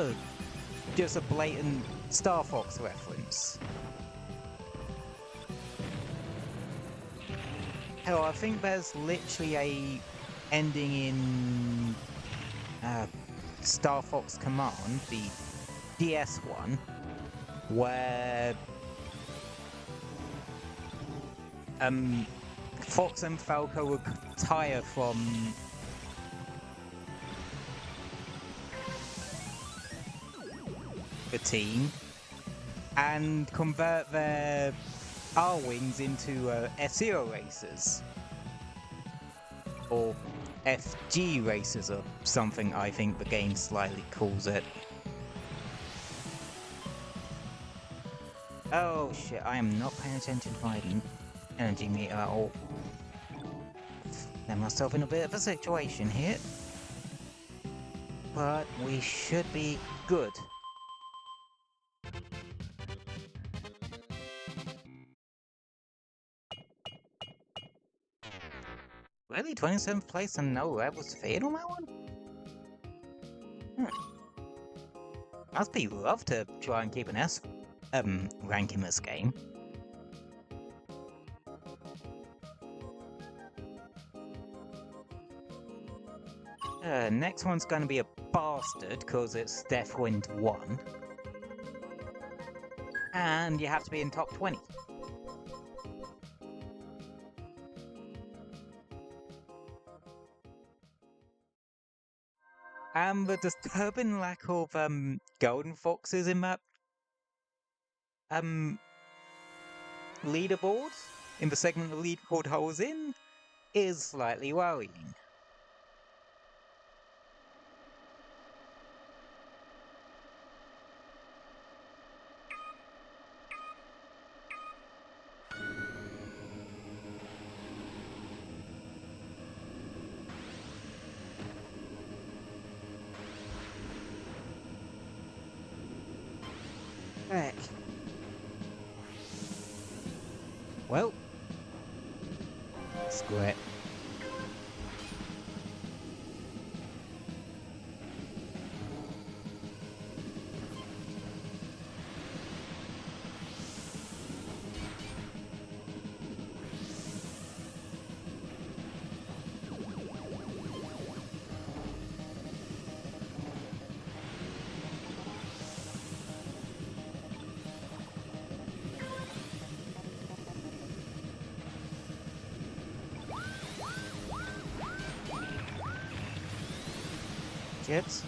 just a blatant Star Fox reference. Hell, I think there's literally a ending in Star Fox Command, the DS one, where Fox and Falco would retire from the team and convert their R-Wings into F-Zero racers. Or FG racers or something, I think the game slightly calls it. Oh shit, I am not paying attention to my energy meter at all. Get myself in a bit of a situation here. But we should be good. Really? 27th place and no levels feared on that one? Must be rough to try and keep an S rank in this game. Next one's gonna be a bastard, because it's Deathwind 1. And you have to be in top 20. And the disturbing lack of golden foxes in that leaderboard, in the segment the leaderboard holds in, is slightly worrying. Heck. Well, screw it. Kids?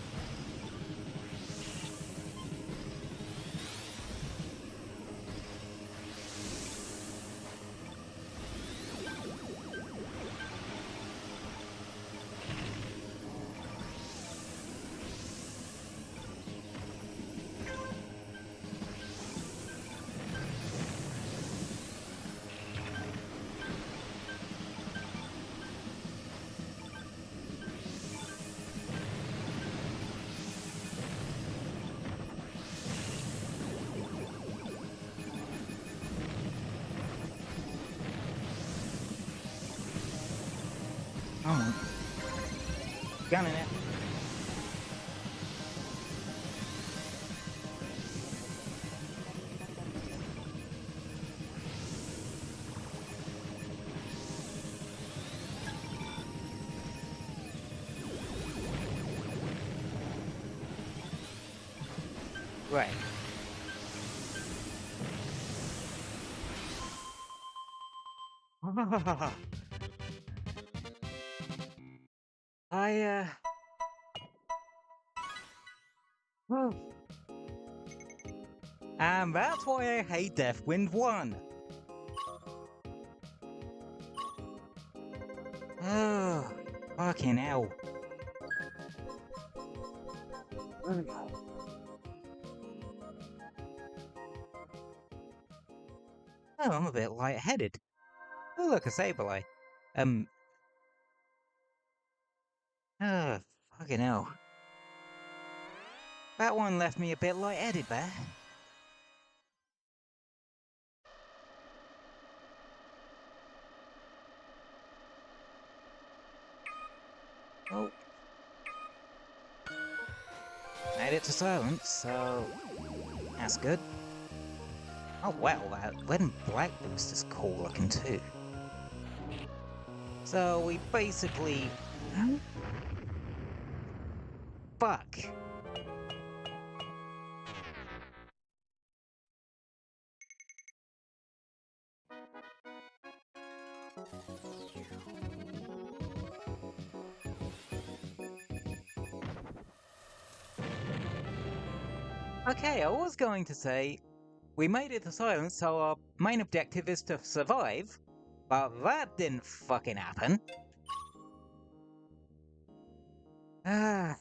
Come on. Gunning it. Right. Oh. And that's why I hate Deathwind 1. Oh, fucking hell. Oh, I'm a bit lightheaded. Oh, look, a Sableye. Oh, fucking hell. That one left me a bit lightheaded there. Oh. Made it to silence, so that's good. Oh well, that red and black boost is cool looking too. So we basically... Fuck. Okay, I was going to say, we made it to silence, so our main objective is to survive, but that didn't fucking happen. Ah.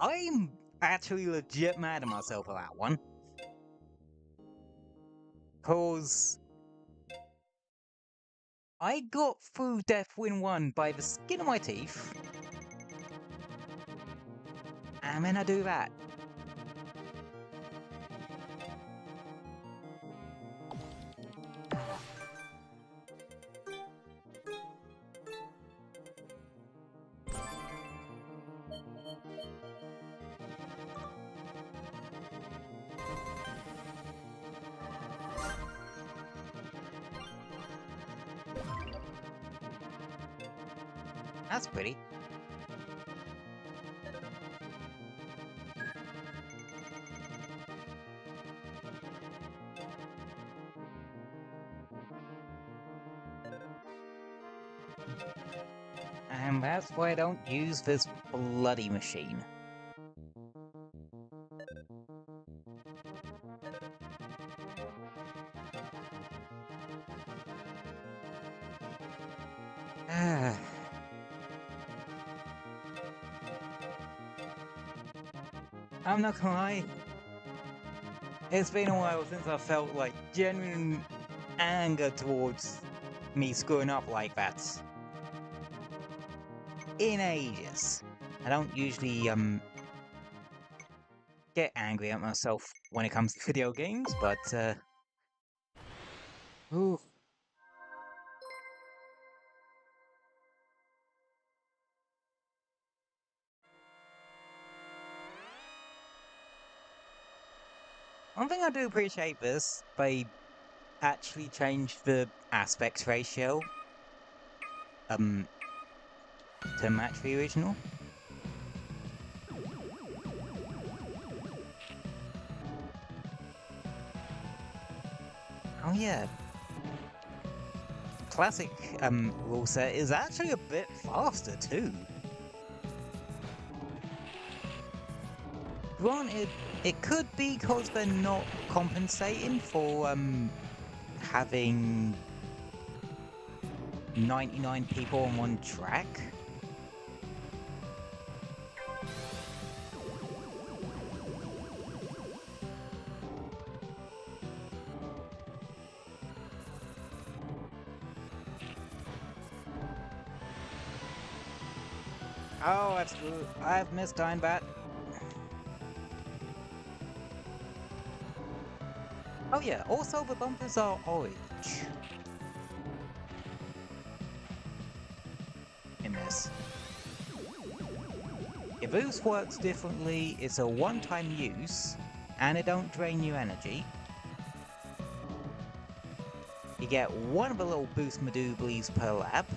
I'm actually legit mad at myself for that one. Cause I got through Death Win 1 by the skin of my teeth. And then I do that. That's pretty. And that's why I don't use this bloody machine. I'm not gonna lie. It's been a while since I felt like genuine anger towards me screwing up like that. In ages. I don't usually get angry at myself when it comes to video games, but ooh. One thing I do appreciate this, they actually changed the aspect ratio to match the original. Oh yeah. Classic rule set is actually a bit faster too. Granted, it could be because they're not compensating for having 99 people on one track. Oh, absolutely. I've missed Ironbat. Oh yeah, also the bumpers are orange. In this. If boost works differently, it's a one-time use, and it don't drain you energy. You get one of the little boost madooblies per lap.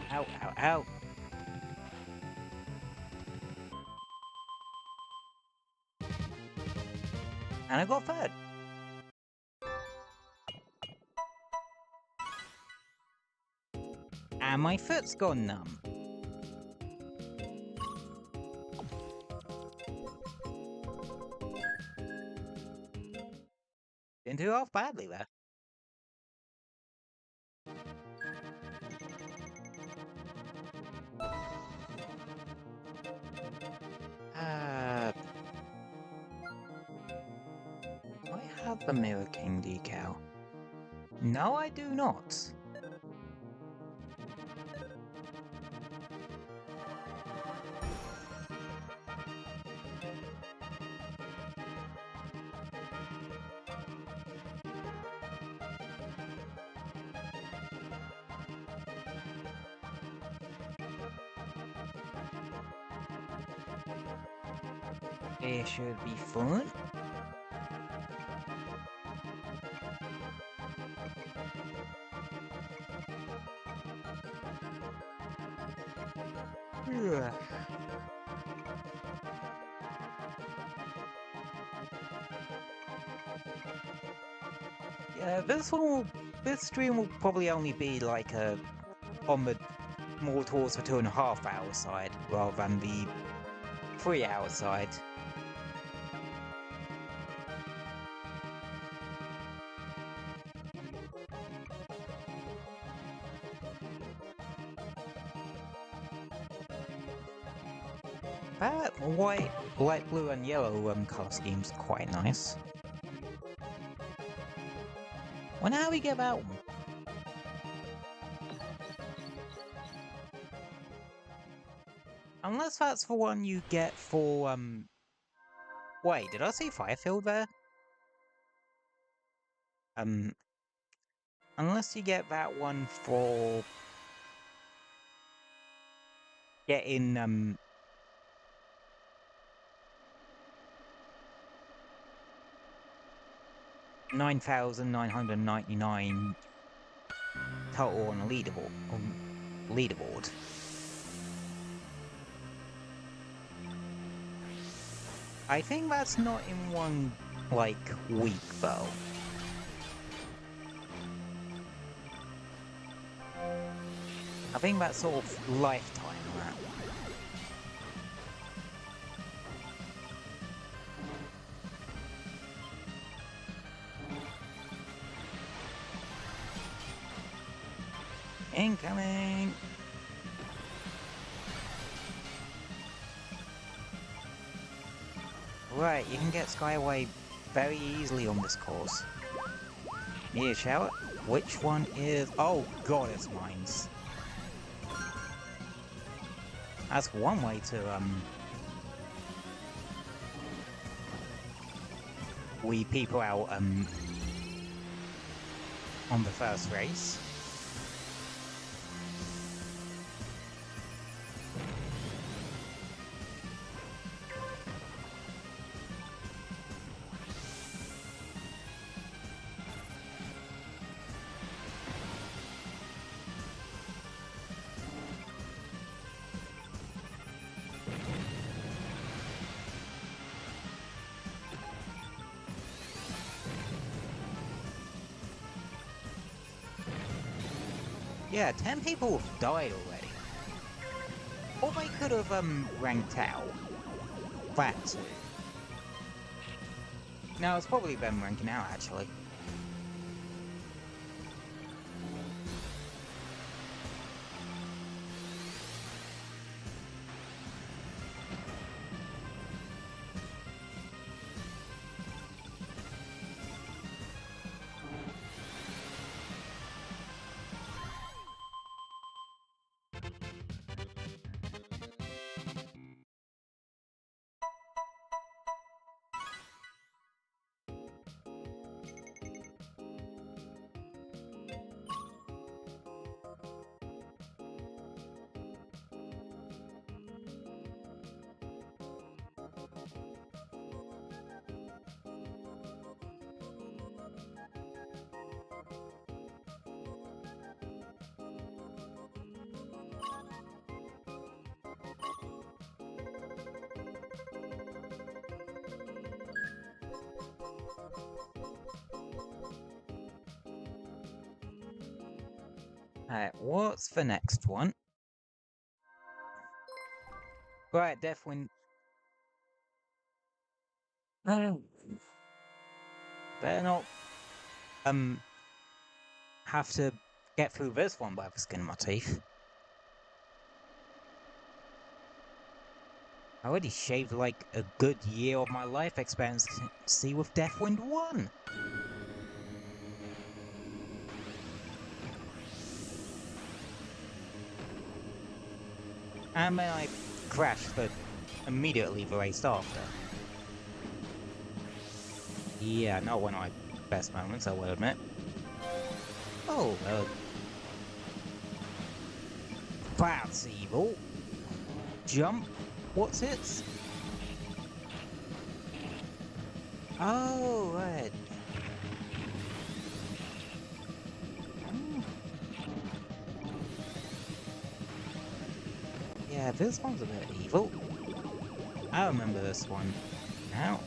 Ow, ow, ow. And I got third. And my foot's gone numb. Didn't do half badly there. Do I have the Mirror King decal? No, I do not. It should be fun. Ugh. Yeah, this stream will probably only be like on the more towards the 2.5 hour side rather than the 3 hour side. That white, light blue and yellow colour scheme's quite nice. Well, now we get that one. Unless that's the one you get for, Wait, did I see Firefield there? Unless you get that one for getting, 9,999 total on a leaderboard. I think that's not in one, like, week, though. I think that's sort of lifetime, that. Incoming! Right, you can get Skyway very easily on this course. Need a shower? Which one is... Oh god, it's mines. That's one way to, we people out, on the first race. Yeah, 10 people have died already. Or they could have, ranked out. That too. No, it's probably them ranking out, actually. Alright, what's the next one? Right, Deathwind. Oh. Better not, have to get through this one by the skin of my teeth. I already shaved like a good year of my life expectancy with Deathwind 1. And then I crashed, but immediately the race after. Yeah, not one of my best moments, I will admit. Oh, that's evil. Jump. What's it? Oh, right. Hmm. Yeah, this one's a bit evil. I remember this one now.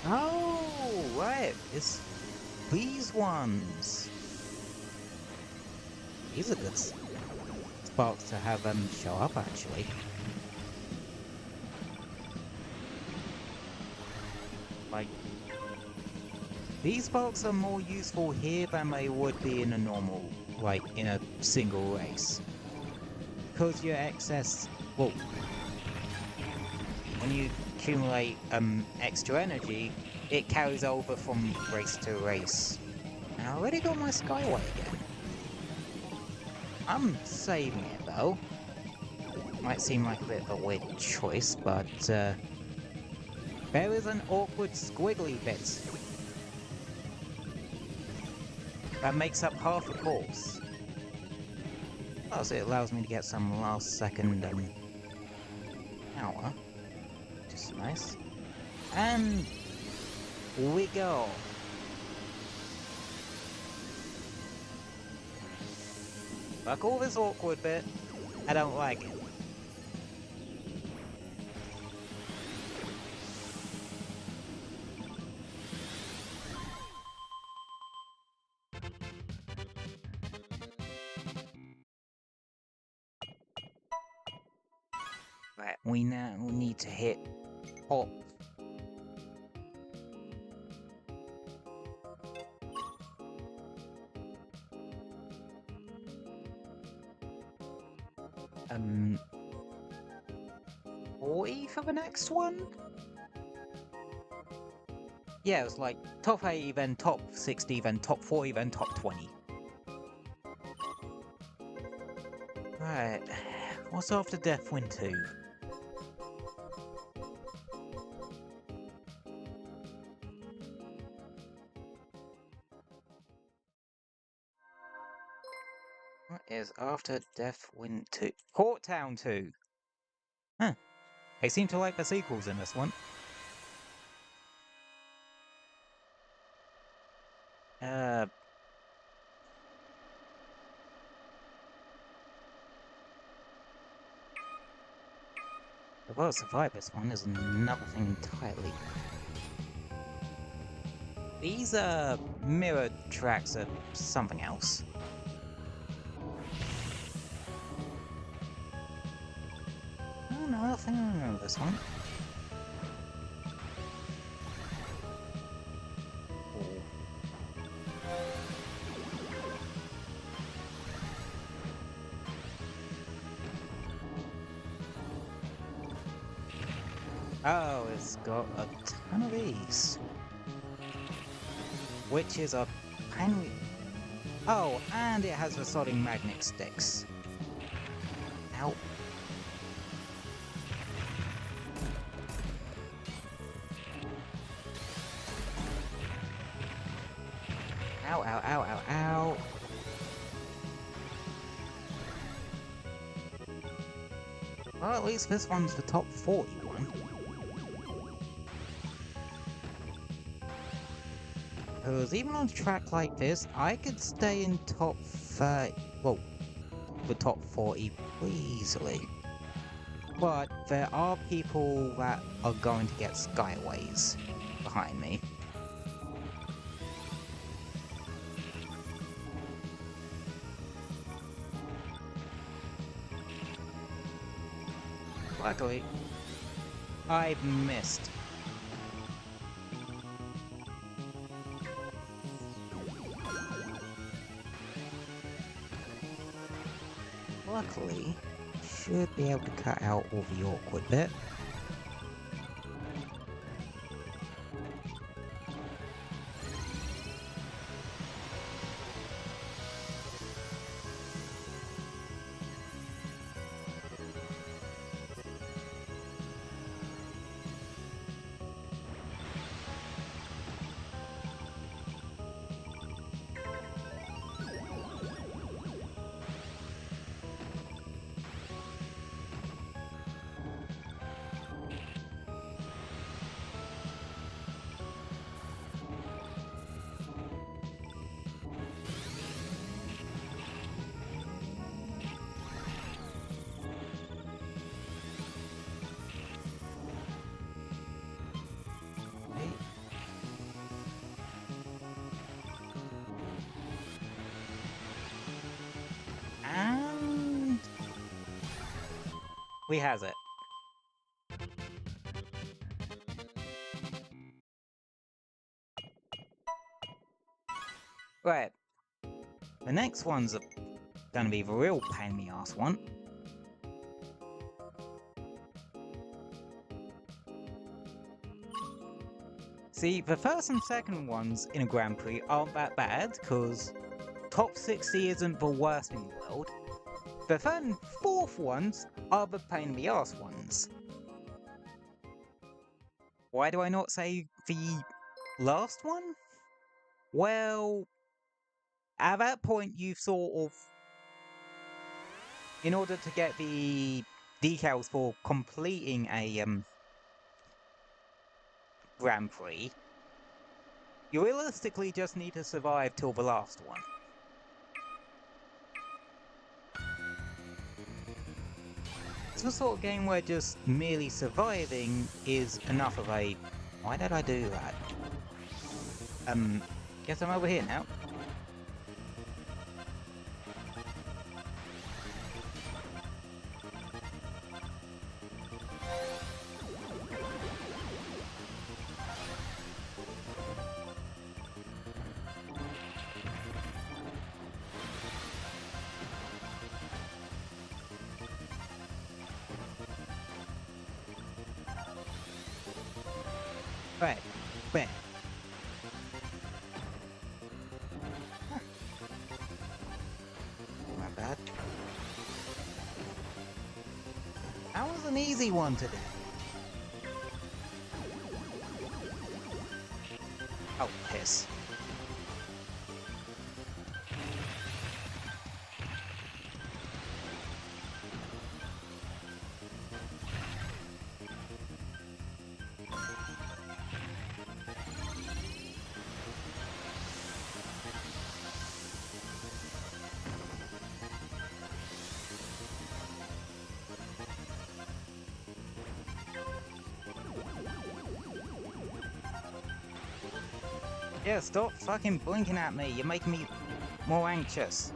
Oh, right. It's these ones. These are good spots to have them show up, actually. Like, these spots are more useful here than they would be in a normal, like, in a single race. Because your excess, well, when you accumulate extra energy, it carries over from race to race. And I already got my Skyway again. I'm saving it though. Might seem like a bit of a weird choice, but there is an awkward squiggly bit that makes up half the course. Oh, so it allows me to get some last second power, which is nice. And we go. Fuck all this awkward bit. I don't like it. Right, we now need to hit top. Um, 40 for the next one? Yeah, it was like top 80, then top 60, then top 40, then top 20. Right, what's after Deathwind 2? What is after Deathwind 2? Port Town 2! Huh. They seem to like the sequels in this one. The World Survive this one is another thing entirely. These mirror tracks are something else. Oh no, I think I remember this one. Oh, it's got a ton of these. Which is a pain. Oh, and it has resodding magnet sticks. Ow. Ow, ow, ow, ow, ow. Well, at least this one's the top 40 one. Because even on a track like this, I could stay in top 30, well, the top 40 easily. But there are people that are going to get Skyways behind me. Luckily, I missed. Luckily, should be able to cut out all the awkward bit. we has it. Right. The next one's gonna be the real pain in the ass one. See, the first and second ones in a Grand Prix aren't that bad, because top 60 isn't the worst in the world. The third and fourth ones are the pain in the ass ones. Why do I not say the last one? Well, at that point you've sort of, in order to get the decals for completing a Grand Prix, you realistically just need to survive till the last one. It's the sort of game where just merely surviving is enough of a... Why did I do that? Guess I'm over here now. Right, where? Huh. Not bad. That was an easy one to do. Oh, piss. Yeah, stop fucking blinking at me. You're making me more anxious.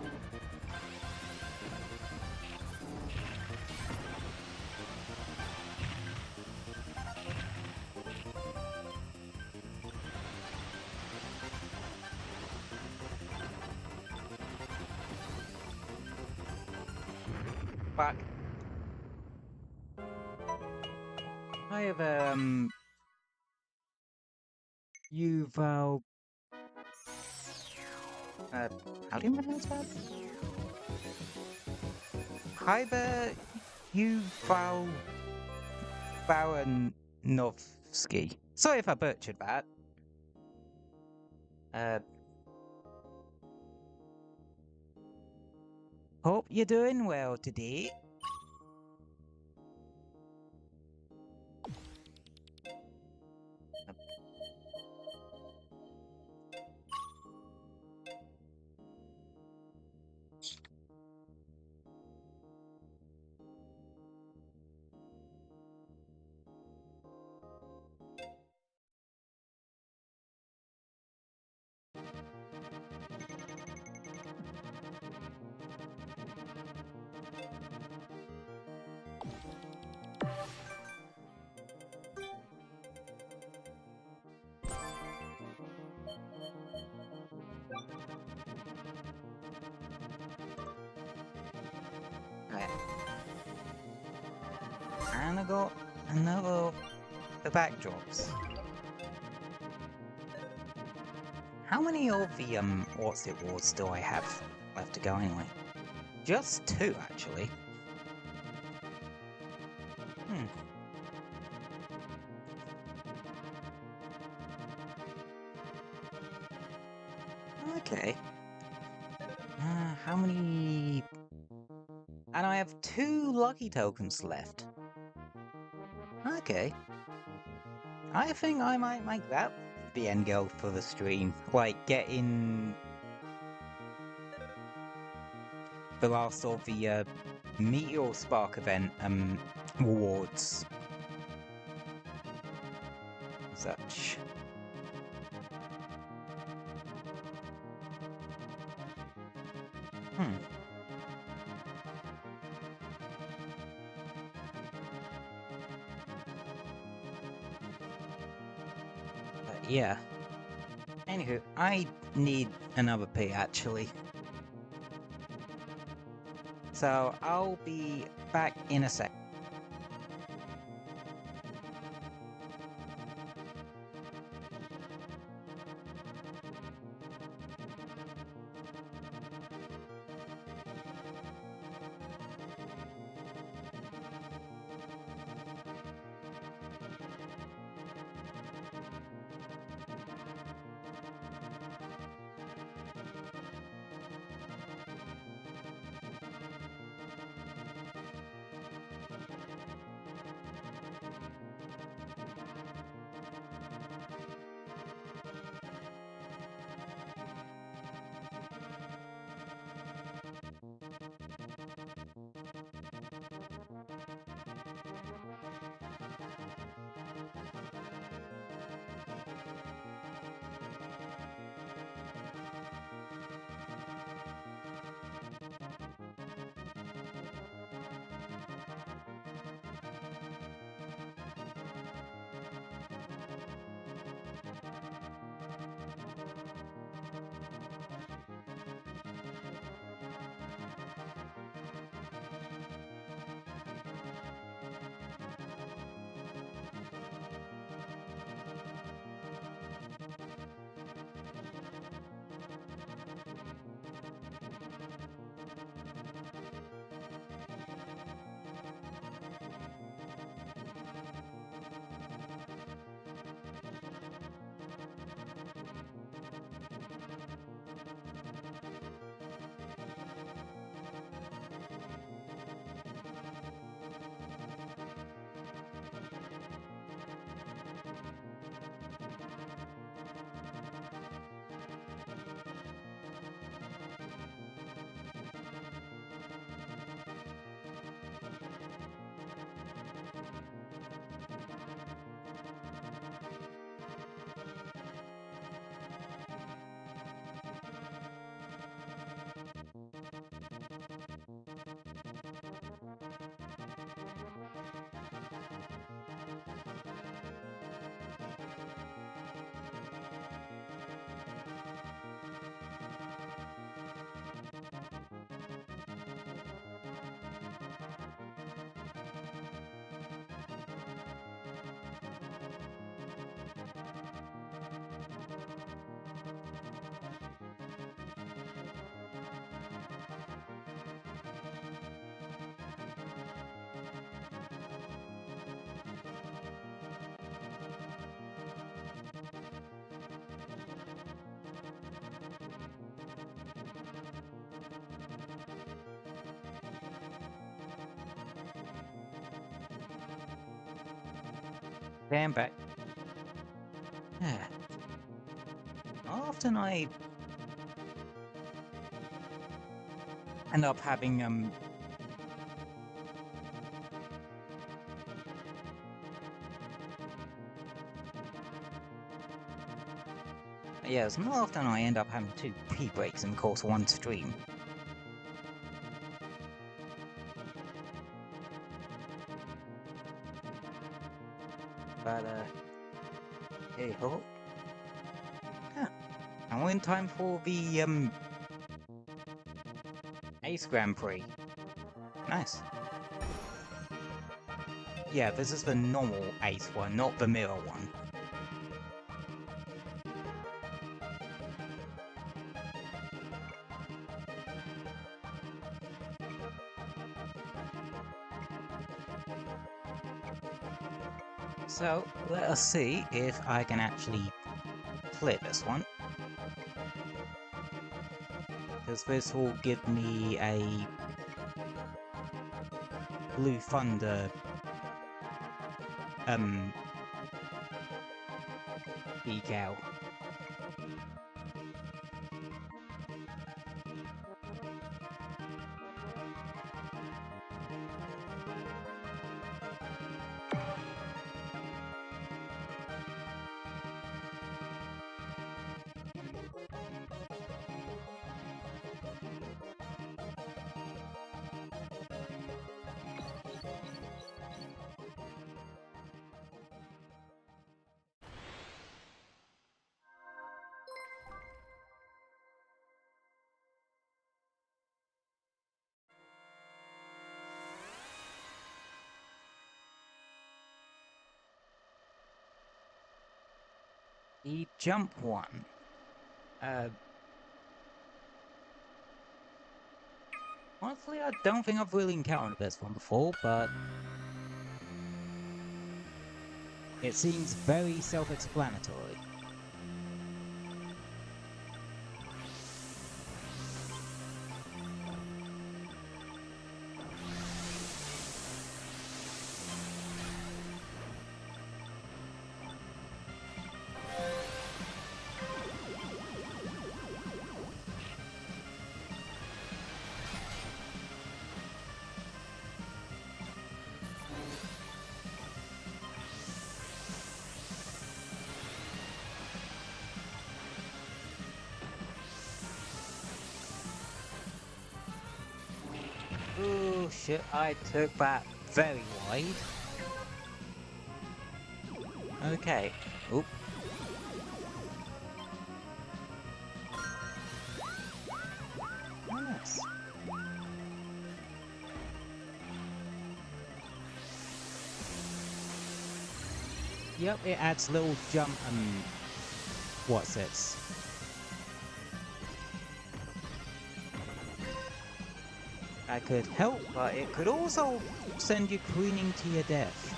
Fuck. I have, Yuval... how do you pronounce that? Hyber Yuval Baranovsky. Sorry if I butchered that. Hope you're doing well today. And I got another the backdrops. How many of the what's it awards do I have left to go anyway? Just 2 actually. Okay. How many? And I have 2 lucky tokens left. Okay. I think I might make that the end goal for the stream. Like, getting the last of the Meteor Spark event rewards. Such. yeah. Anywho, I need another pee actually. So I'll be back in a sec. Damn back. Yeah. Often I end up having yeah, it's not often I end up having 2 pee breaks in the course of one stream. But hey ho. Yeah. And we're in time for the Ace Grand Prix. Nice. Yeah, this is the normal Ace one, not the mirror one. So, let us see if I can actually clear this one. Because this will give me a Blue Thunder decal. The jump one. Honestly, I don't think I've really encountered this one before, but it seems very self-explanatory. Oh shit, I took that very wide. Okay. Oop. Nice. Yep, it adds little jump and what's it? That could help, but it could also send you careening to your death.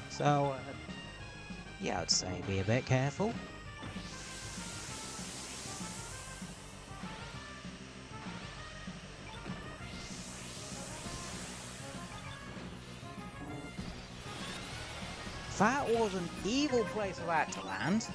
So, yeah, I'd say be a bit careful. That was an evil place for that to land.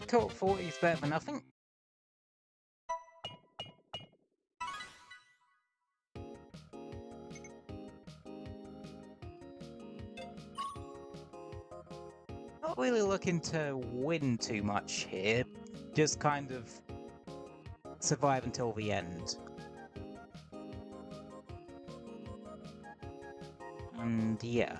Top 40 is better than nothing. Not really looking to win too much here, just kind of survive until the end. And yeah.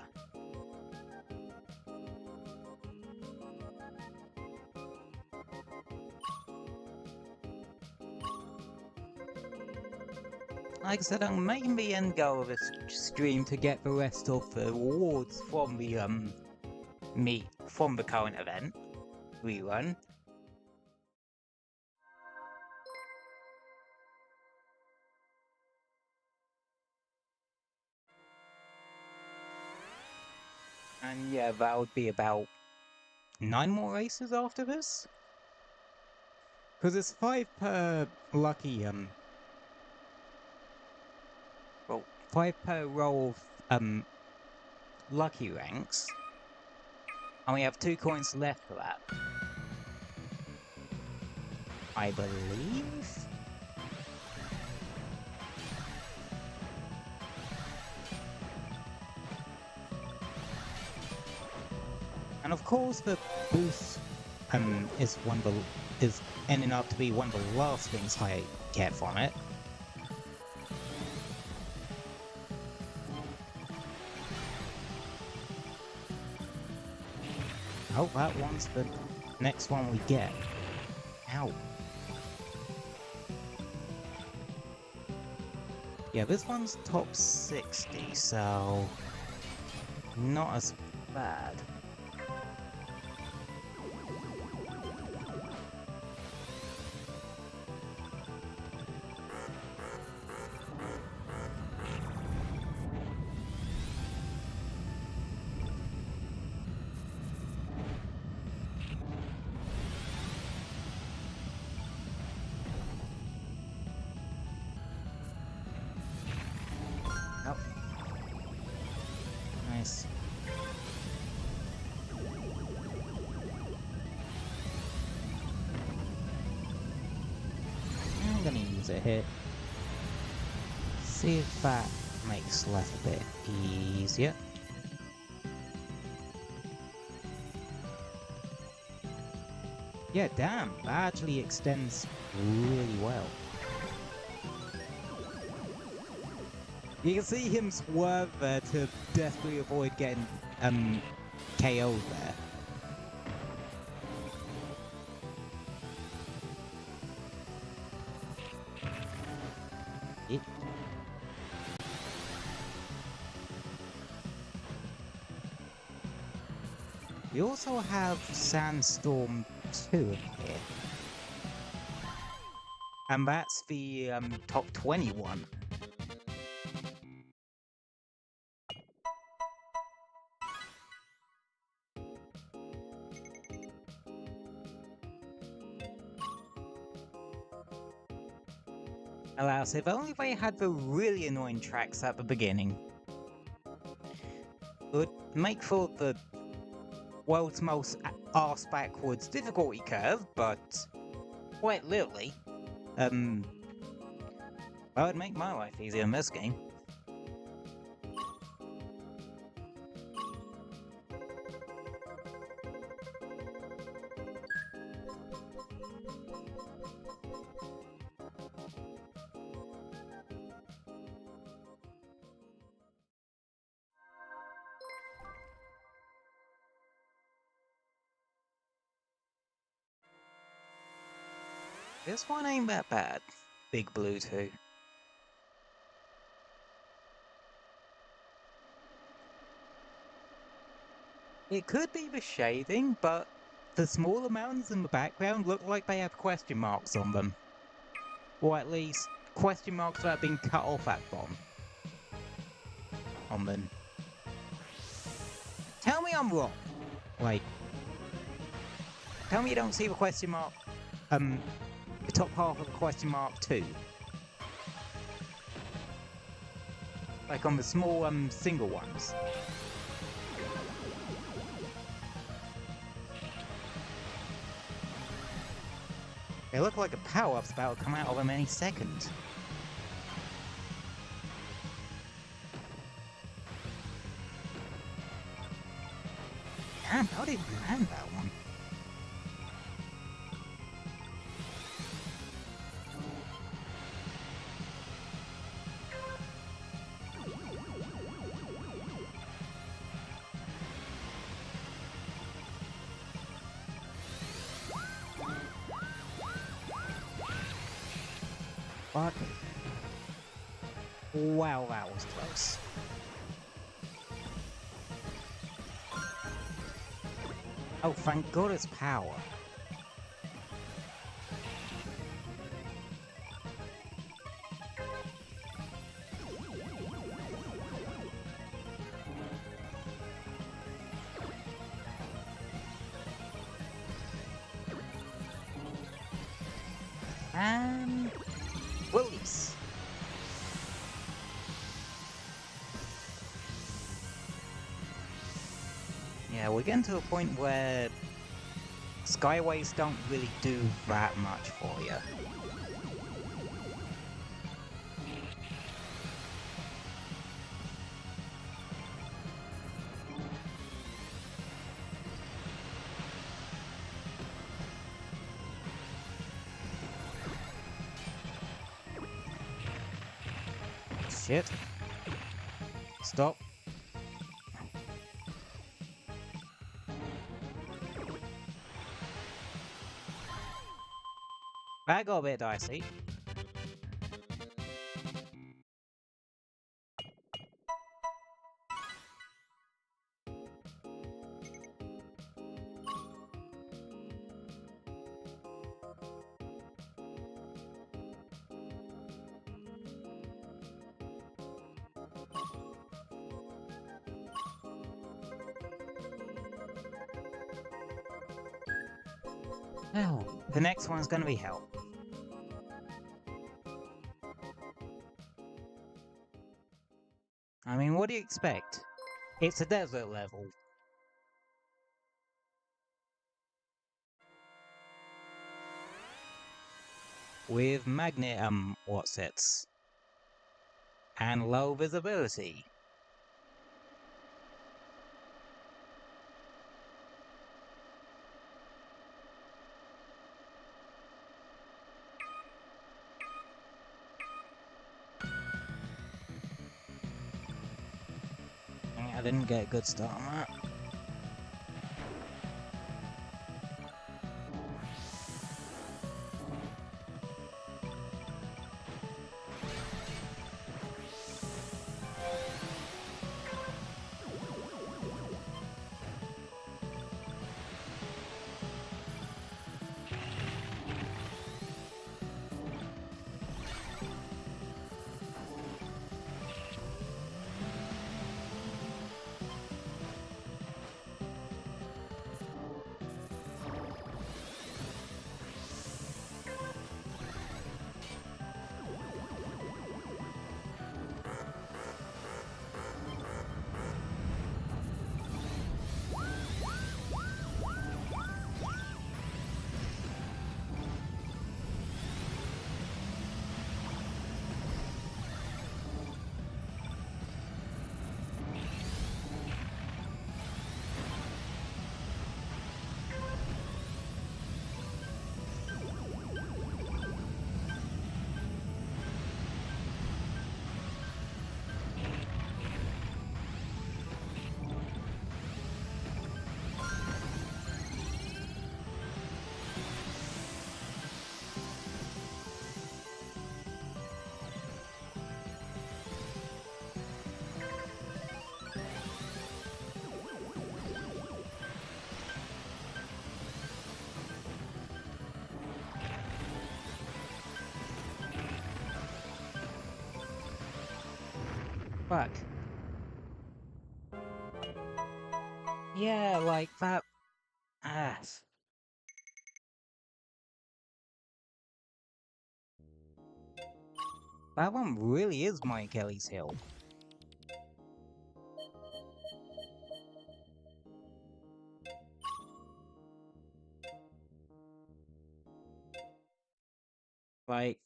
Like I said, I'm making the end goal of this stream to get the rest of the rewards from the from the current event rerun. And yeah, that would be about 9 more races after this. Because it's 5 per lucky, well, 5 per roll of, lucky ranks. And we have 2 coins left for that. I believe? And of course the boost is ending up to be one of the last things I get from it. Oh, that one's the next one we get. Ow. Yeah, this one's top 60, so not as bad. Nice. I'm gonna use it here. See if that makes life a bit easier. Yeah, damn, that actually extends really well. You can see him swerve there to desperately avoid getting KO'd there. It... We also have Sandstorm 2 in here. And that's the top 21. Alas, if only they had the really annoying tracks at the beginning. It would make for the world's most arse-backwards difficulty curve, but quite literally, that would make my life easier in this game. This one ain't that bad. Big Blue 2. It could be the shading, but the smaller mountains in the background look like they have question marks on them. Or at least, question marks that have been cut off at bottom. On them. Tell me I'm wrong. Like, tell me you don't see the question mark, the top half of the question mark too. Like on the small, single ones. They look like a power-up's about to come out of them any second. Damn, how did you land that one? But... wow, that was close. Oh, thank God it's power. And... release. Yeah, we're getting to a point where Skyways don't really do that much for you. Shit. Stop. That got a bit dicey. Oh, the next one's gonna be hell. I mean, what do you expect? It's a desert level. With magnet, what's-its? And low visibility. I didn't get a good start on that. Fuck. Yeah, like that ass. That one really is my Achilles heel. Like...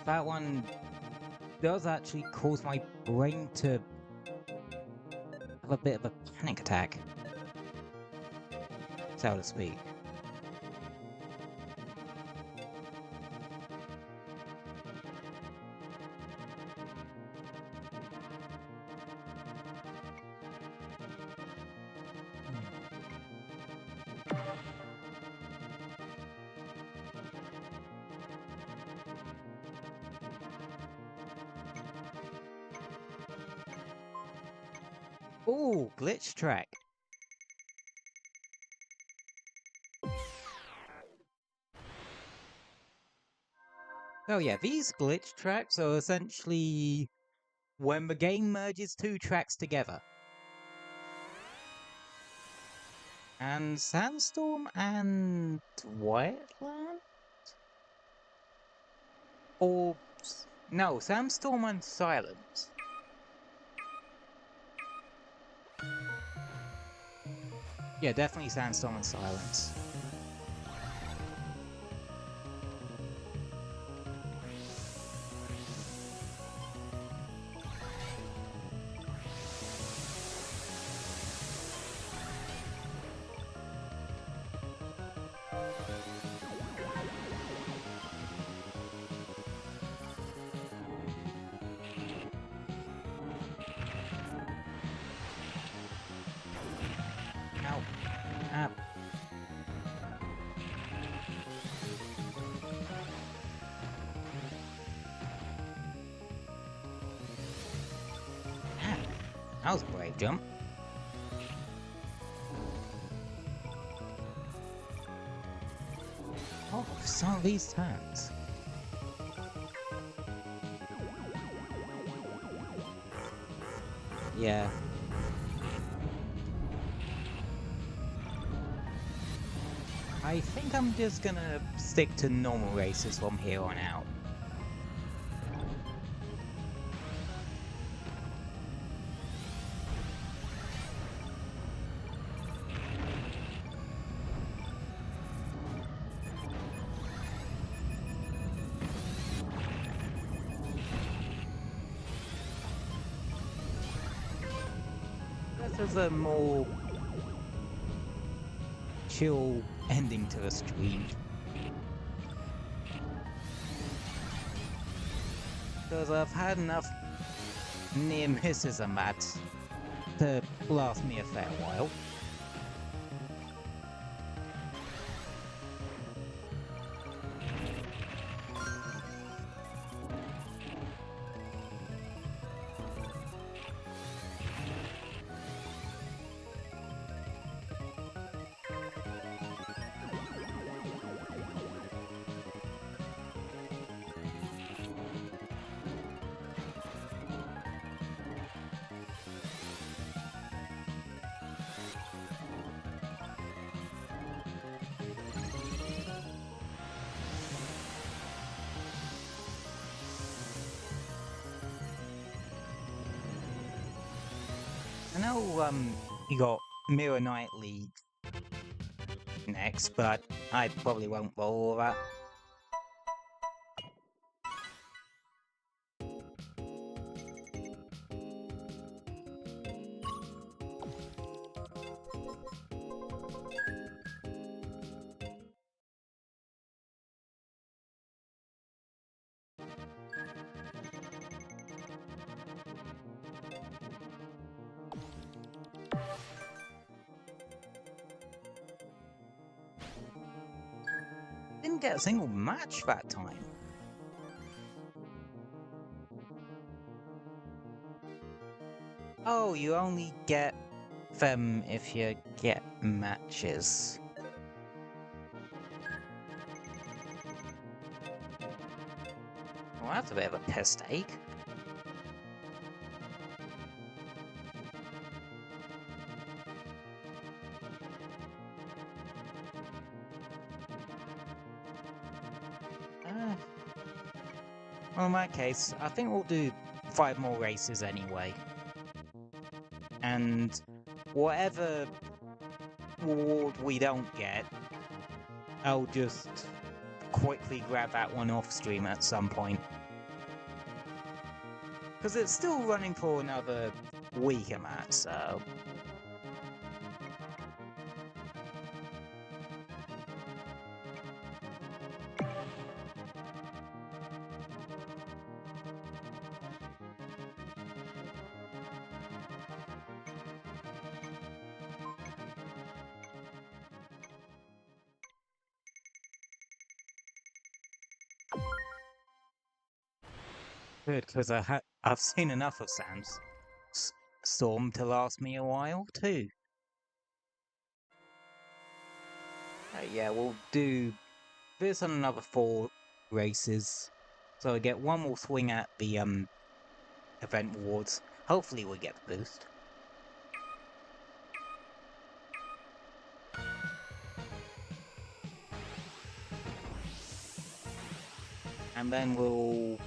that one does actually cause my brain to have a bit of a panic attack, so to speak. Ooh, glitch track. Oh yeah, these glitch tracks are essentially when the game merges two tracks together. And Sandstorm and Wetland? Or... no, Sandstorm and Silence. Yeah, definitely Sandstorm and Silence. Ow. Ow. That was a brave jump. Oh, some of these turns. Yeah. I think I'm just gonna stick to normal races from here on out. This is a more chill ending to the stream. Because I've had enough near misses and that to last me a fair while. I know you got Mirror Knightley next, but I probably won't roll all that. Didn't get a single match that time. Oh, you only get them if you get matches. Well, that's a bit of a piss take. Well, in that case, I think we'll do 5 more races anyway. And whatever reward we don't get, I'll just quickly grab that one off stream at some point. Because it's still running for another week and that, so... Good, because I've seen enough of Sam's Storm to last me a while, too. Yeah, we'll do this on another 4 races. So I get one more swing at the event rewards. Hopefully we'll get the boost. And then we'll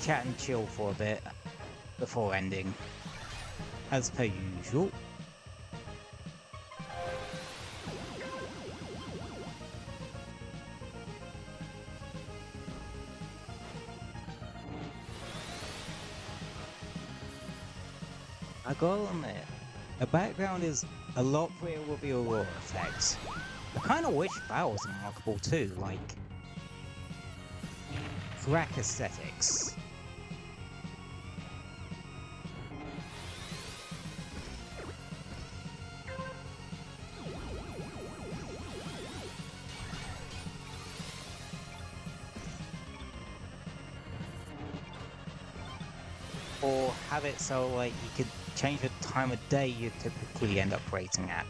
chat and chill for a bit before ending, as per usual. I gotta admit, the background is a lot prettier with the Aurora effects. I kinda wish that was unlockable too, like Thrack aesthetics. Or have it so like you could change the time of day you typically end up rating at.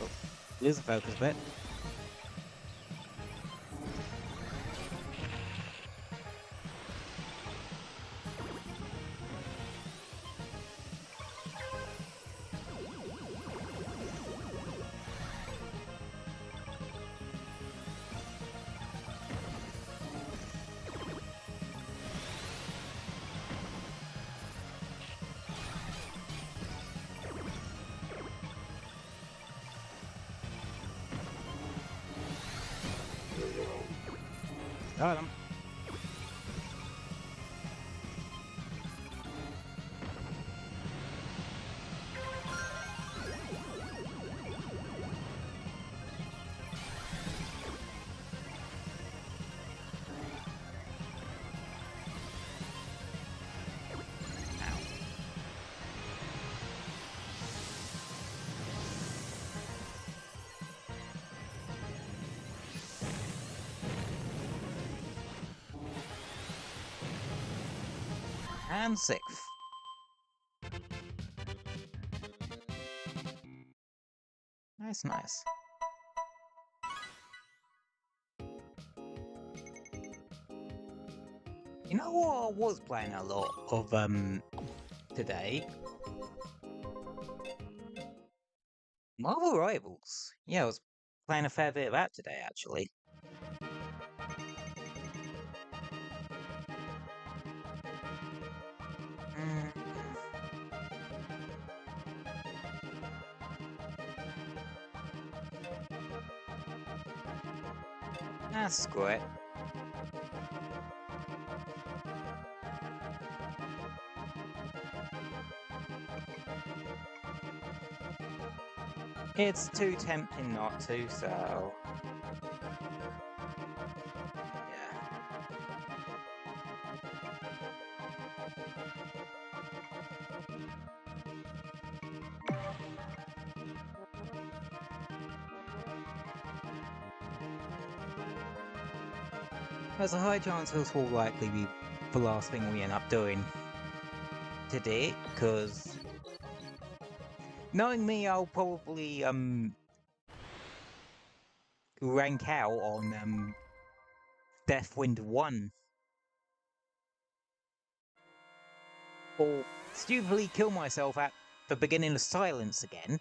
Oh, lose the focus bit. Got him. And 6th. Nice, nice. You know what I was playing a lot of today? Marvel Rivals. Yeah, I was playing a fair bit of that today actually. Mm, that's great. It's too tempting not to, so yeah. There's a high chance this will likely be the last thing we end up doing today, because knowing me, I'll probably rank out on Deathwind 1 or stupidly kill myself at the beginning of Silence again.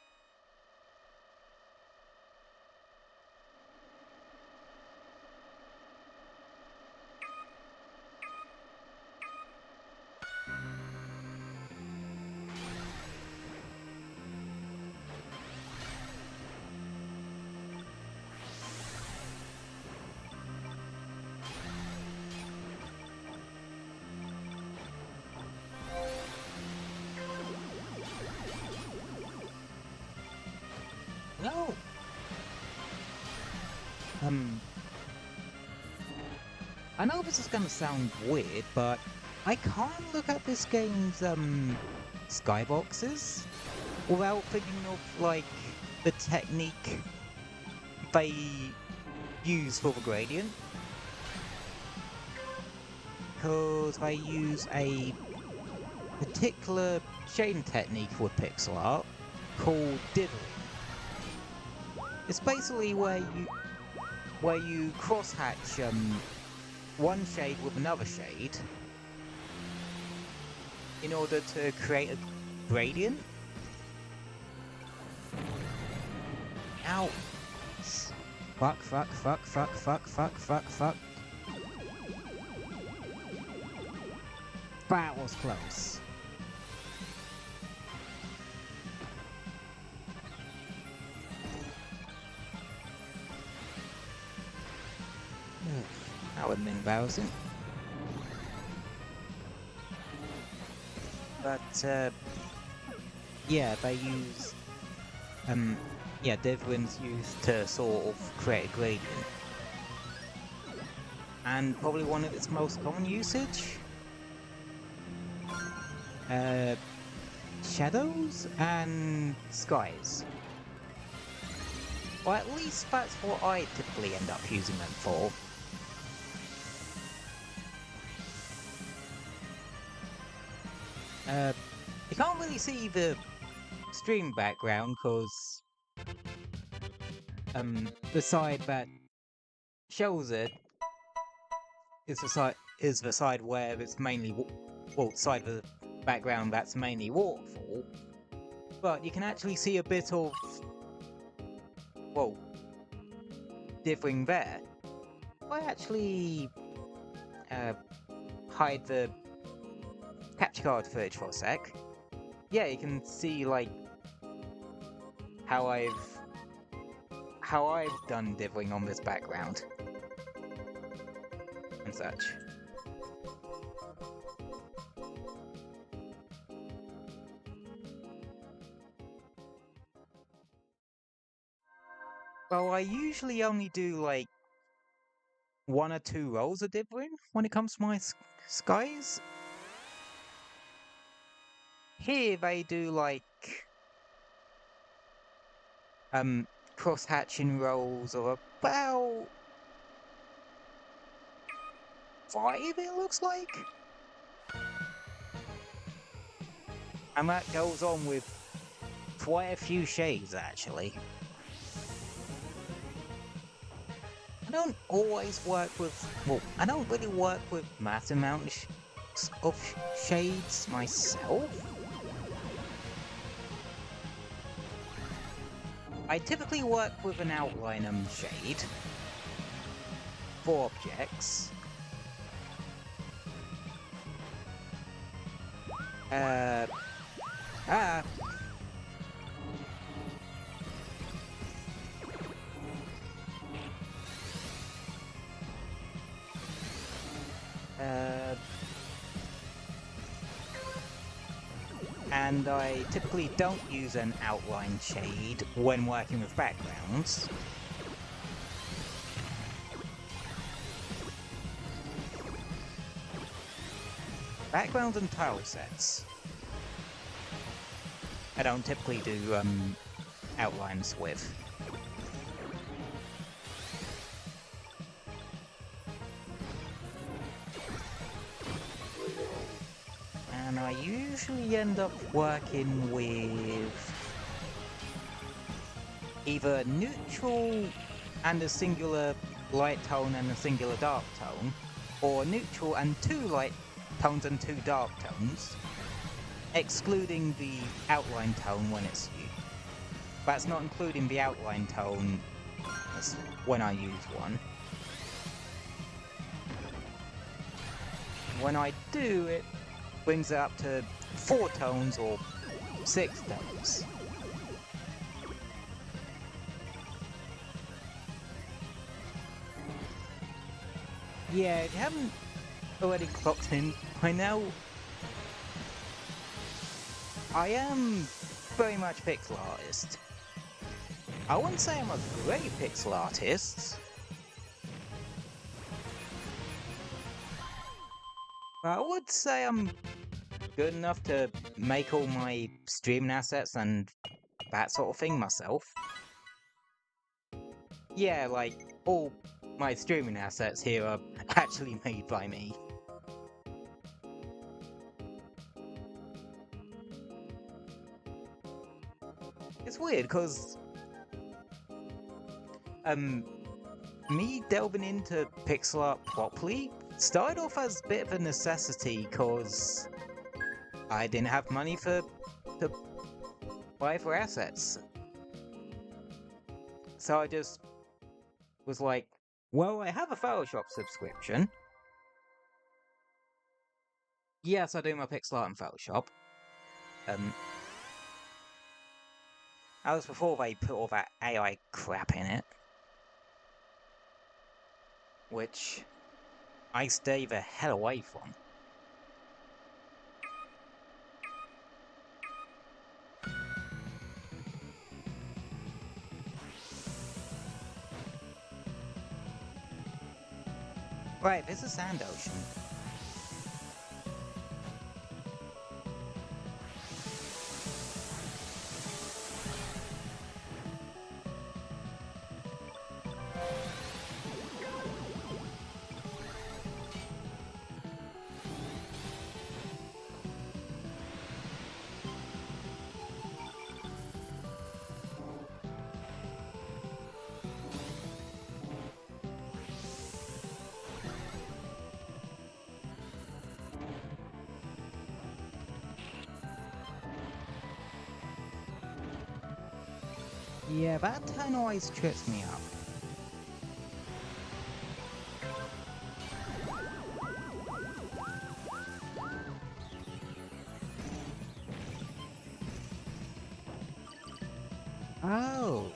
No! I know this is gonna sound weird, but I can't look at this game's skyboxes without thinking of like the technique they use for the gradient. Because I use a particular shading technique with pixel art called dithering. It's basically where you crosshatch one shade with another shade in order to create a gradient. Ow! Fuck, fuck, fuck, fuck, fuck, fuck, fuck, fuck. That was close. That would have been embarrassing. But, yeah, they use, Devlin's used to sort of create a gradient. And probably one of its most common usage? Shadows and skies. Or at least that's what I typically end up using them for. You can't really see the stream background because the side that shows it is the side where it's mainly the side of the background that's mainly waterfall. But you can actually see a bit of dithering there. If I actually hide the capture card footage for a sec, yeah, you can see like how I've done dithering on this background and such. Well, I usually only do like 1 or 2 rolls of dithering when it comes to my skies. Here they do like cross-hatching rolls of about 5, it looks like. And that goes on with quite a few shades, actually. I don't always work with... Well, I don't really work with massive amounts of shades myself. I typically work with an outline shade for objects. And I typically don't use an outline shade when working with backgrounds. Backgrounds and tile sets. I don't typically do outlines with. And I usually end up working with either neutral and a singular light tone and a singular dark tone, or neutral and 2 light tones and 2 dark tones, excluding the outline tone when it's used. That's not including the outline tone when I use one. When I do, it brings it up to 4 tones or 6 tones. Yeah, if you haven't already clocked in by now, I am very much a pixel artist. I wouldn't say I'm a great pixel artist, but I would say I'm good enough to make all my streaming assets and that sort of thing myself. Yeah, like, all my streaming assets here are actually made by me. It's weird, because me delving into pixel art properly started off as a bit of a necessity, because I didn't have money to buy for assets. So I just was like, well, I have a Photoshop subscription. Yes, I do my pixel art in Photoshop. That was before they put all that AI crap in it. Which I stay the hell away from. Right, there's a sand ocean. Yeah, that turn always trips me up. Oh.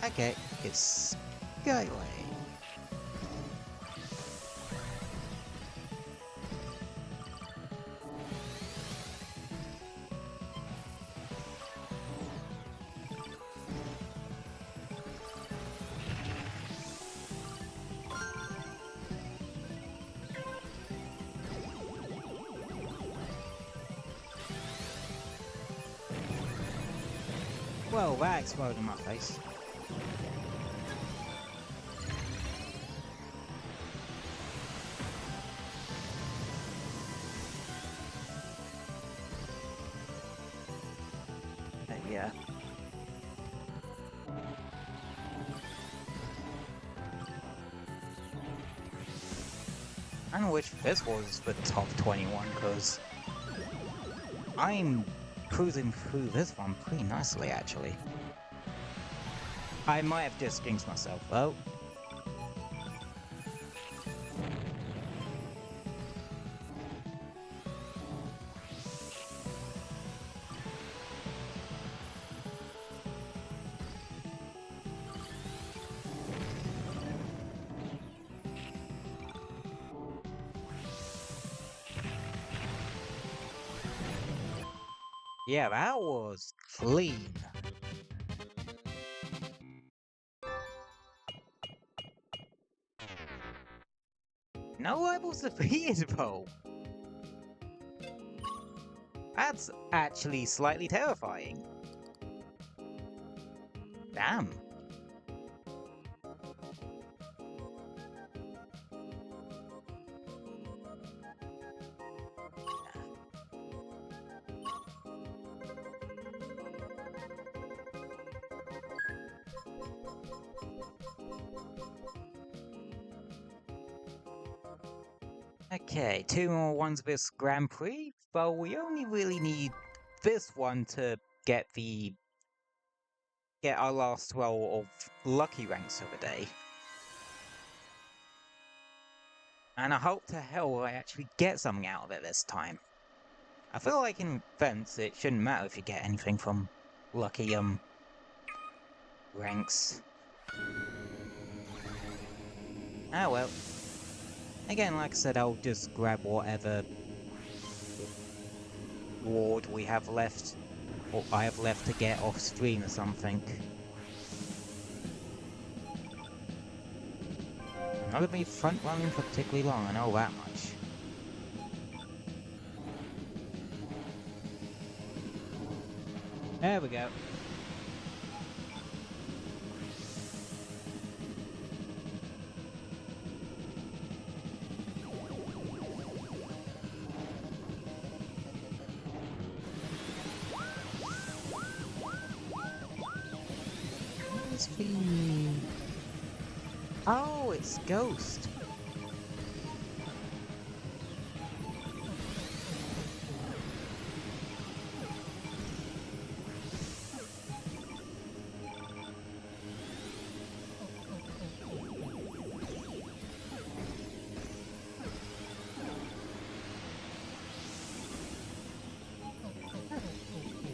Okay, it's Skyway. Well, that exploded in my face. I don't wish this was the top 21, because I'm cruising through this one pretty nicely, actually. I might have just jinxed myself, though. Yeah, that was clean. No rivals defeated, though. That's actually slightly terrifying. Damn. Okay, 2 more ones of this Grand Prix, but we only really need this one to get our last roll of lucky ranks of the day. And I hope to hell I actually get something out of it this time. I feel like in Fence it shouldn't matter if you get anything from lucky ranks. Ah well. Again, like I said, I'll just grab whatever reward we have left, or I have left to get off stream or something. I'm not gonna be front running for particularly long, I know that much. There we go. Oh, it's Ghost.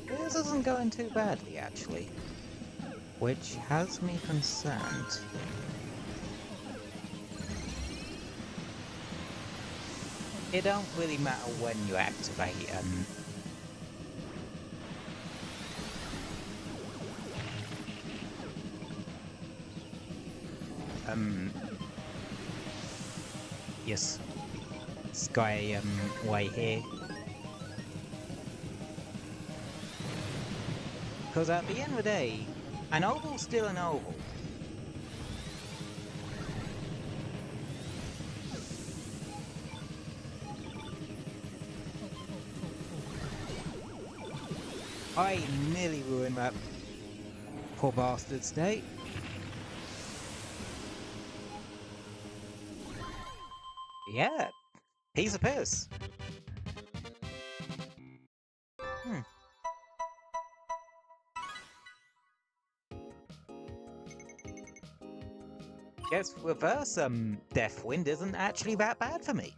This isn't going too badly, actually. Which has me concerned. It don't really matter when you activate yes, Sky way here. Because at the end of the day, an oval's still an oval. I nearly ruined that poor bastard's day. Yeah, piece of piss. Guess reverse Deathwind isn't actually that bad for me.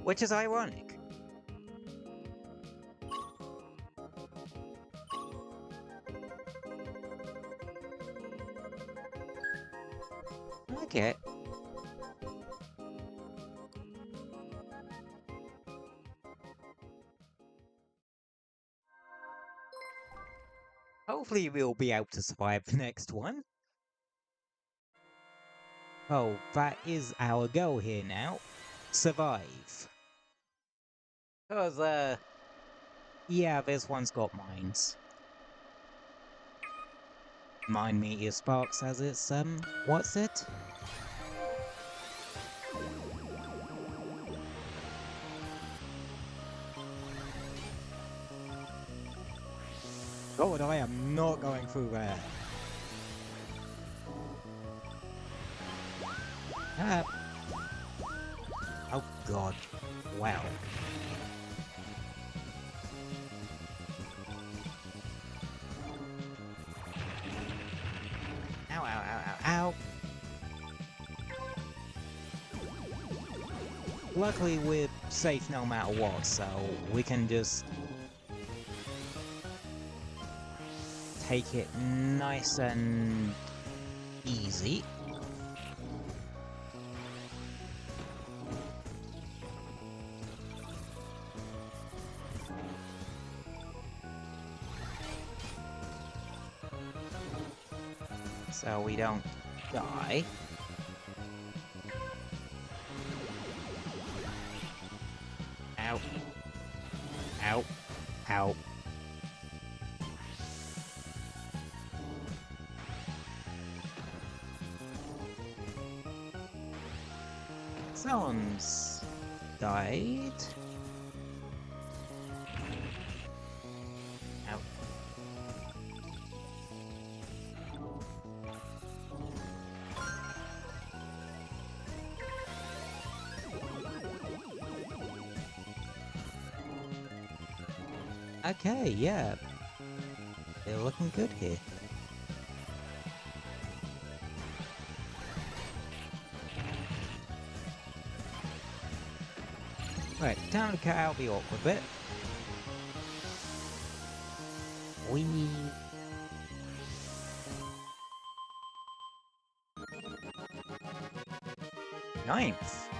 Which is ironic. Okay. Hopefully we'll be able to survive the next one. Oh, that is our goal here now. Survive. Because, yeah, this one's got mines. Mine Meteor Sparks as its, what's it? God, I am not going through there. Oh god. Wow. Ow, ow, ow, ow, ow. Luckily we're safe no matter what, so we can just take it nice and easy. So we don't die. Ow. Ow. Ow. Someone's died. Ow. Okay, yeah. They're looking good here. Right, time to cut out the awkward bit. We... Ninth.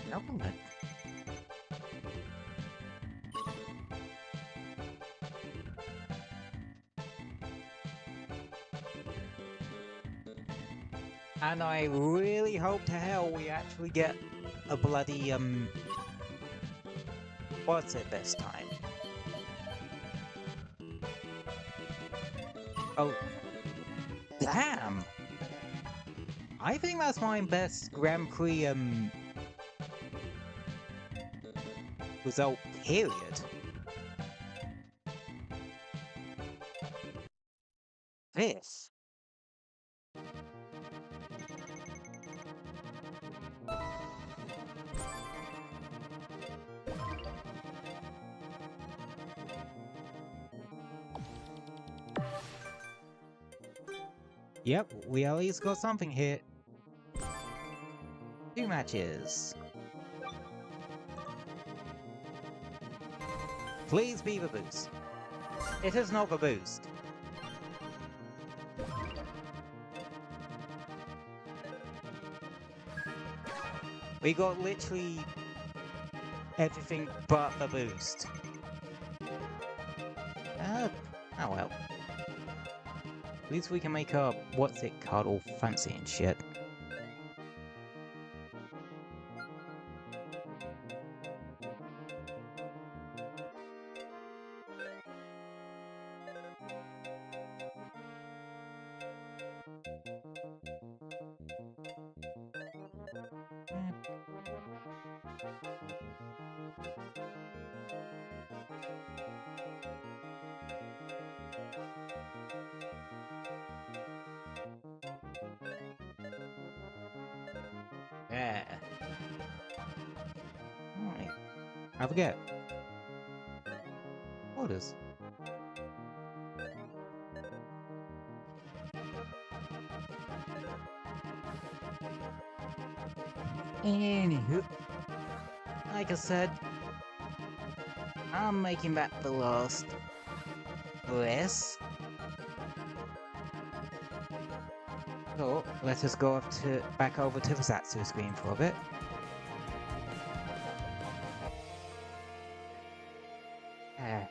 Nothing good. And I really hope to hell we actually get a bloody, what's it this time? Oh. Damn! I think that's my best Grand Prix, result, period. This. Yep, we at least got something here. 2 matches. Please be the boost. It is not the boost. We got literally everything but the boost. Oh well. At least we can make a, what's it called, all fancy and shit. Yeah. Alright. I forget. Orders. Anywho. Like I said, I'm making that the last race. So, let us go back over to the Satsu screen for a bit. Yeah.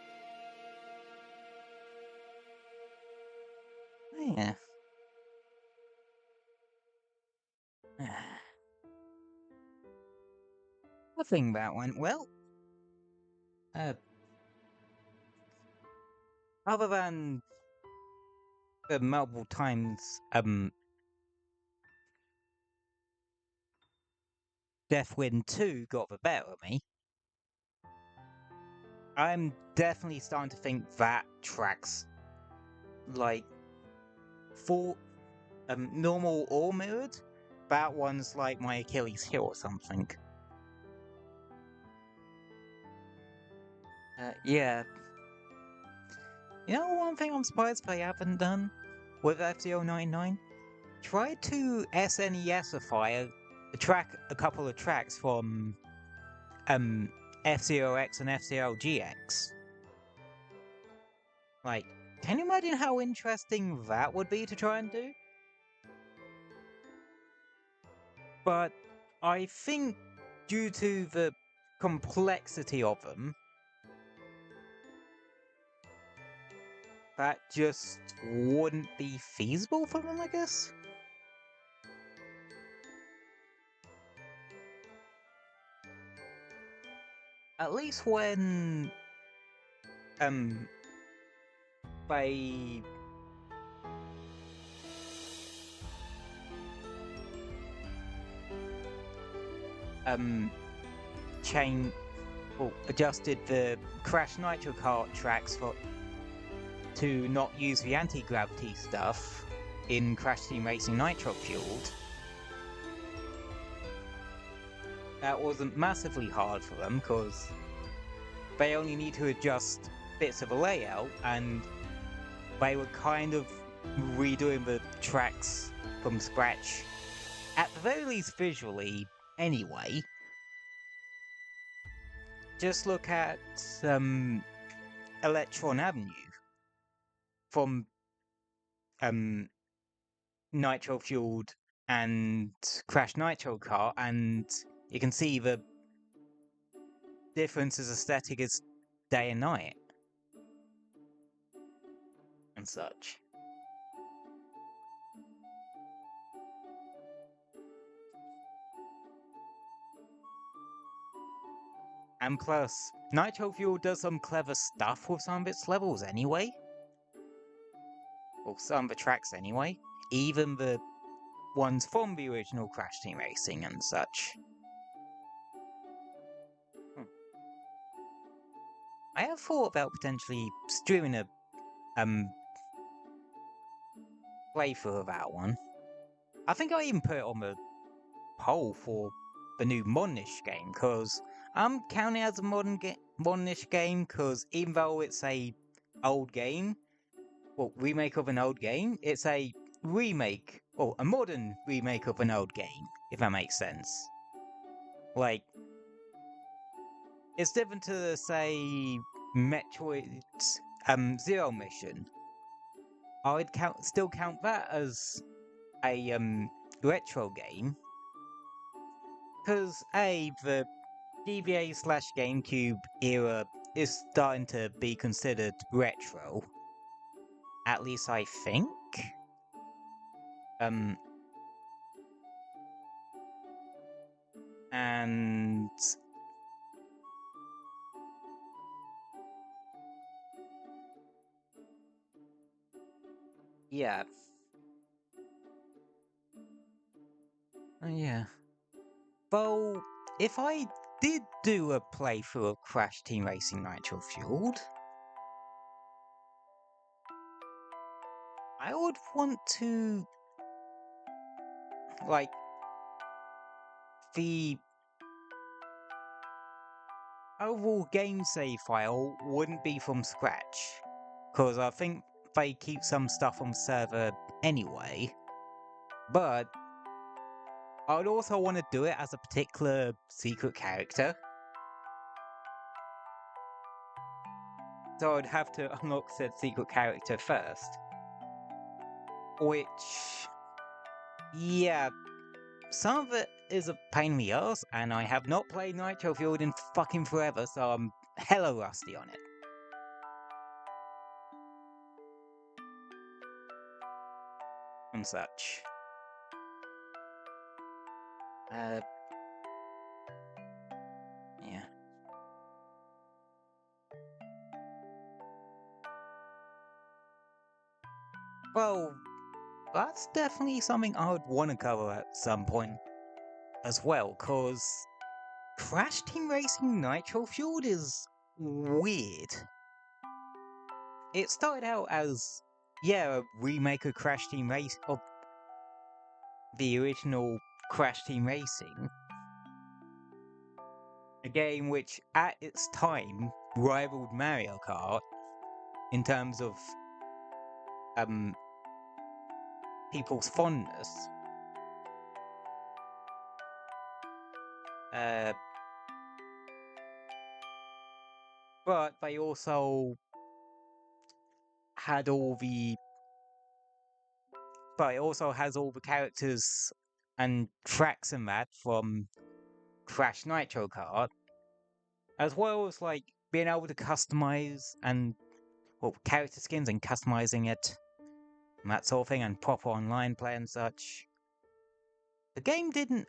I think that went well. Other than the multiple times, Deathwind 2 got the better of me. I'm definitely starting to think that tracks, like, normal or mirrored. That one's like my Achilles heel or something. Yeah. You know one thing I'm surprised they haven't done with F099? Try to SNESify a couple of tracks from F-Zero X and F-Zero GX. Like, can you imagine how interesting that would be to try and do? But I think due to the complexity of them, that just wouldn't be feasible for them, I guess? At least when they change or adjusted the Crash Nitro Kart tracks to not use the anti-gravity stuff in Crash Team Racing Nitro Fueled. That wasn't massively hard for them because they only need to adjust bits of the layout, and they were kind of redoing the tracks from scratch, at the very least visually, anyway. Just look at Electron Avenue from Nitro Fueled and Crash Nitro Kart, and you can see the difference as aesthetic as day and night and such. And plus, Nitro Fuel does some clever stuff with some of its levels anyway. Or some of the tracks anyway. Even the ones from the original Crash Team Racing and such. I have thought about potentially streaming a playthrough of that one. I think I even put it on the poll for the new modernish game, because I'm counting it as a modernish game, because even though it's a old game, well, remake of an old game, it's a remake, or a modern remake of an old game, if that makes sense. Like, it's different to, say, Metroid's Zero Mission. I would still count that as a retro game, because the GBA/GameCube era is starting to be considered retro. At least I think. And yeah. Yeah. Though, if I did do a playthrough of Crash Team Racing Nitro Fueled, I would want to, like, the overall game save file wouldn't be from scratch, because I think they keep some stuff on the server anyway, but I would also want to do it as a particular secret character. So I'd have to unlock said secret character first. Which, yeah, some of it is a pain in the ass, and I have not played Nitro Fueled in fucking forever, so I'm hella rusty on it. And such. Yeah. Well, that's definitely something I would want to cover at some point as well, because Crash Team Racing Nitro Fueled is weird. It started out as, yeah, a remake of Crash Team Race, the original Crash Team Racing, a game which at its time rivaled Mario Kart in terms of people's fondness. But they also had all the... But it also has all the characters and tracks and that from Crash Nitro Kart, as well as like being able to customize and character skins and customizing it and that sort of thing, and proper online play and such. The game didn't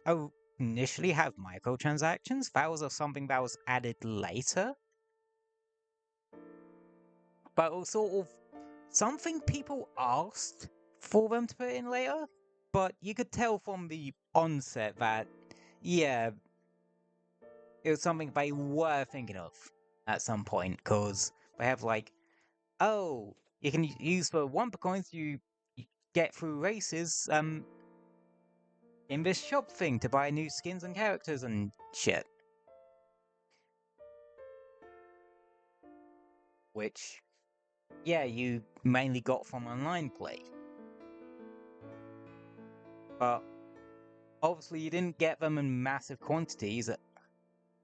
initially have microtransactions. That was something that was added later. But it was sort of something people asked for them to put in later. But you could tell from the onset that, yeah, it was something they were thinking of at some point, because they have like, oh, you can use the Wumpa coins you get through races in this shop thing to buy new skins and characters and shit. Which, yeah, you mainly got from online play. But obviously you didn't get them in massive quantities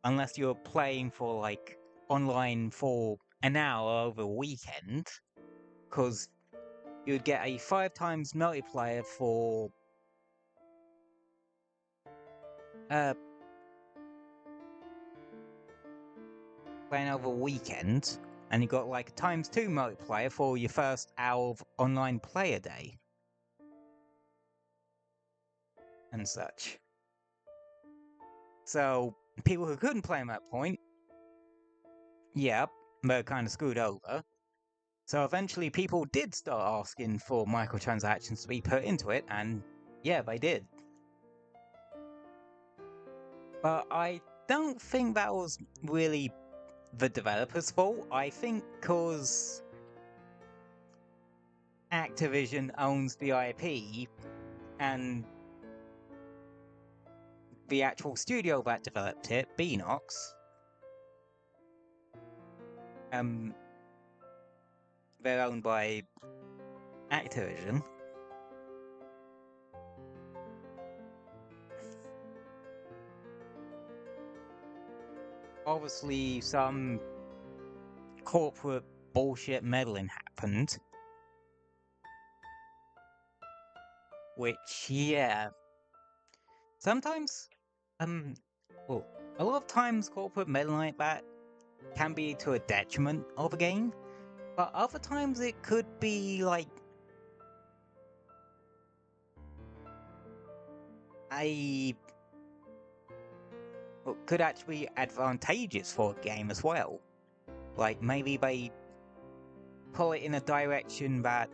unless you were playing for like online for an hour over a weekend, because you'd get a 5 times multiplayer for playing over a weekend, and you got like a ×2 multiplayer for your first hour of online play a day and such. So people who couldn't play at that point, yep, they're kind of screwed over. So eventually people did start asking for microtransactions to be put into it, and yeah, they did. But I don't think that was really the developer's fault. I think because Activision owns the IP, and the actual studio that developed it, Beanox, they're owned by Activision. Obviously, some corporate bullshit meddling happened. Which, yeah. Sometimes, well, a lot of times corporate meddling like that can be to a detriment of a game, but other times it could be like could actually be advantageous for a game as well. Like maybe they pull it in a direction that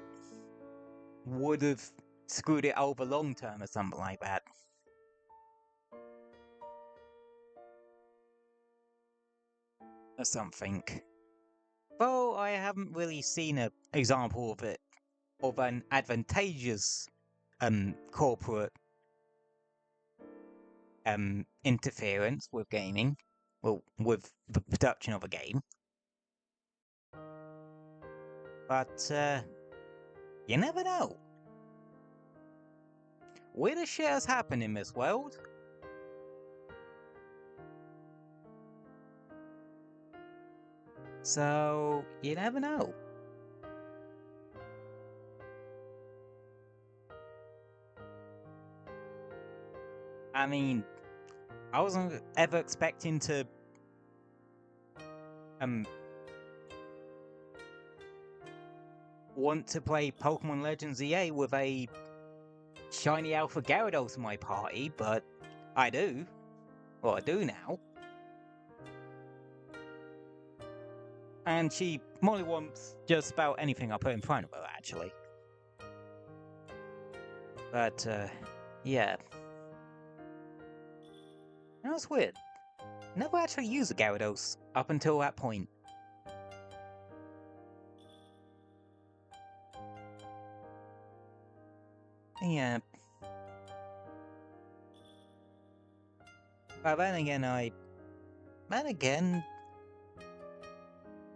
would have screwed it over long term or something like that. Or something. Though I haven't really seen an example of it, of an advantageous corporate interference with gaming, well, with the production of a game. But you never know. Weirder shit has happened in this world. So you never know. I mean, I wasn't ever expecting to want to play Pokemon Legends EA with a shiny Alpha Gyarados in my party, but I do. Well, I do now. And she mollywumps just about anything I put in front of her, actually. But, yeah. That was weird. Never actually used a Gyarados up until that point. Yeah. But then again,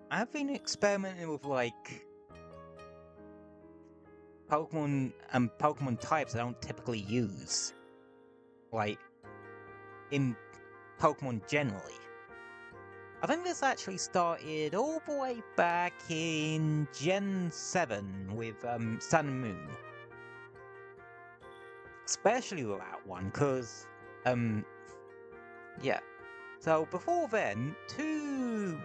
I've been experimenting with like Pokemon and Pokemon types I don't typically use, like in Pokemon generally. I think this actually started all the way back in Gen 7 with Sun and Moon. Especially with that one, because, yeah. So before then, two,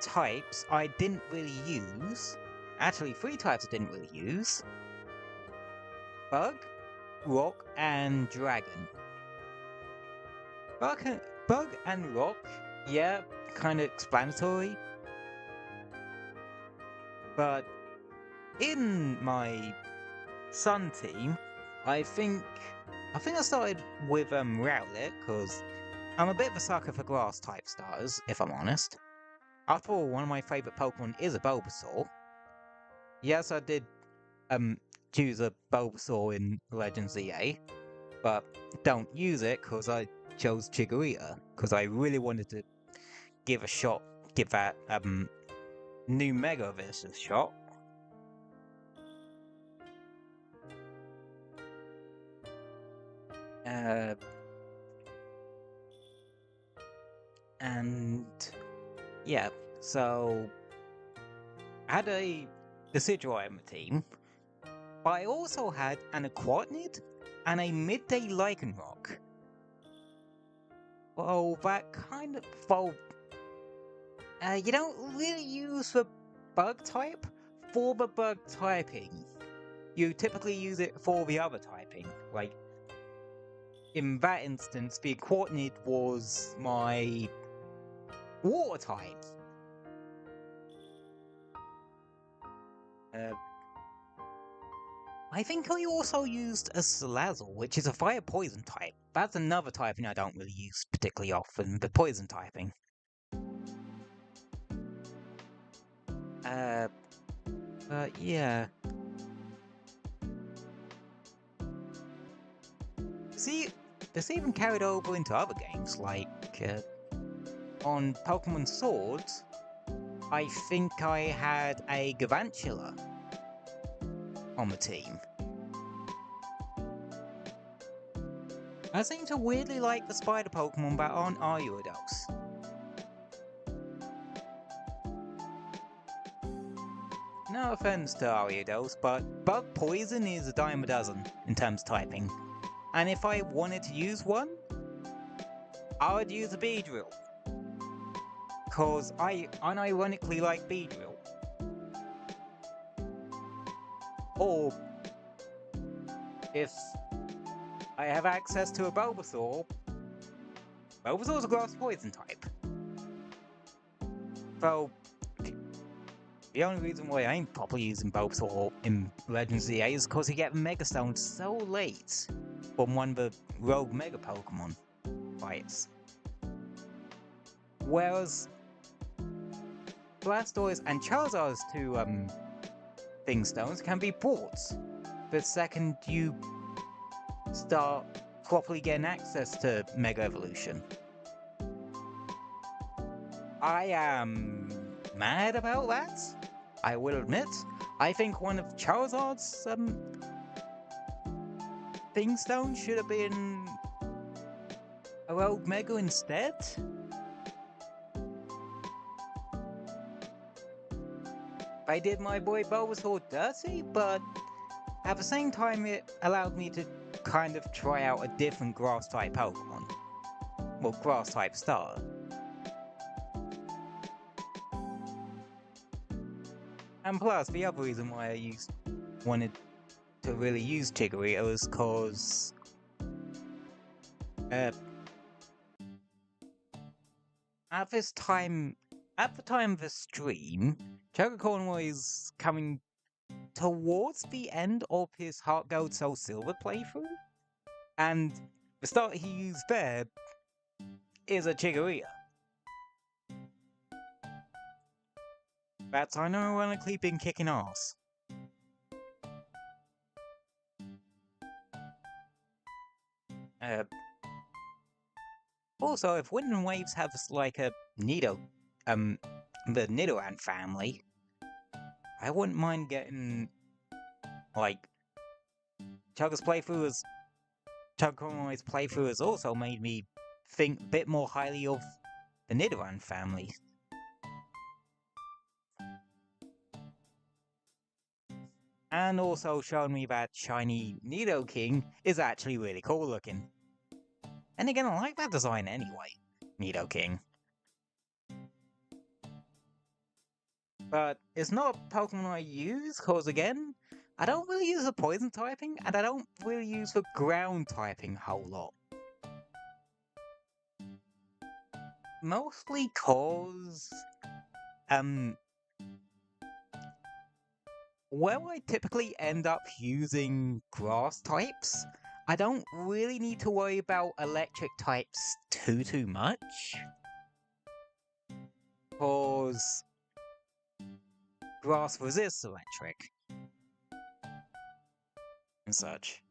types I didn't really use. Actually, three types I didn't really use. Bug, Rock, and Dragon. Bug and Rock, yeah, kind of explanatory. But in my Sun team, I think I started with Rowlet, because I'm a bit of a sucker for grass type starters, if I'm honest. After all, one of my favourite Pokemon is a Bulbasaur. Yes, I did choose a Bulbasaur in Legends EA, but don't use it because I chose Chikorita, because I really wanted to give that new Mega Evolution a shot. And yeah, so I had a Decidueye on the team, but I also had an Aquatnid and a Midday Lycanroc. Well, that kind of you don't really use the bug type for the bug typing. You typically use it for the other typing. Like, in that instance, the Aquatnid was my water type. I think I also used a Salazzle, which is a fire poison type. That's another typing I don't really use particularly often, the poison typing. But yeah. See, this even carried over into other games, like on Pokemon Swords, I think I had a Galvantula on the team. I seem to weirdly like the spider Pokemon that aren't Ariados. No offense to Ariados, but Bug Poison is a dime a dozen in terms of typing. And if I wanted to use one, I would use a Beedrill. Cause I unironically like Beedrill. Or if I have access to a Bulbasaur, Bulbasaur's a grass poison type. Though the only reason why I ain't properly using Bulbasaur in Legends EA is because you get Mega Stone so late from one of the rogue Mega Pokemon fights. Whereas Blastoise and Charizard's two Thing Stones can be bought the second you start properly getting access to Mega Evolution. I am mad about that, I will admit. I think one of Charizard's Thing Stones should have been a Rogue Mega instead. I did my boy Bulbasaur dirty, but at the same time it allowed me to kind of try out a different grass-type Pokemon. Well, grass-type starter. And plus, the other reason why I wanted to really use Chikorita was because at the time of the stream, Chococorn was coming towards the end of his Heart Gold Soul Silver playthrough, and the starter he used there is a Chikorita. That's unironically been kicking ass. Uh, Also, if Wind and Waves have like a Nido, the Nidoran family, I wouldn't mind getting like Chug's playthrough has also made me think a bit more highly of the Nidoran family. And also shown me that shiny Nidoking is actually really cool looking. And again, I like that design anyway, Nidoking. But it's not a Pokemon I use, cause again, I don't really use the poison typing, and I don't really use the ground typing a whole lot. Mostly cause, where I typically end up using grass types, I don't really need to worry about electric types too much. Cause grass resists electric. And such.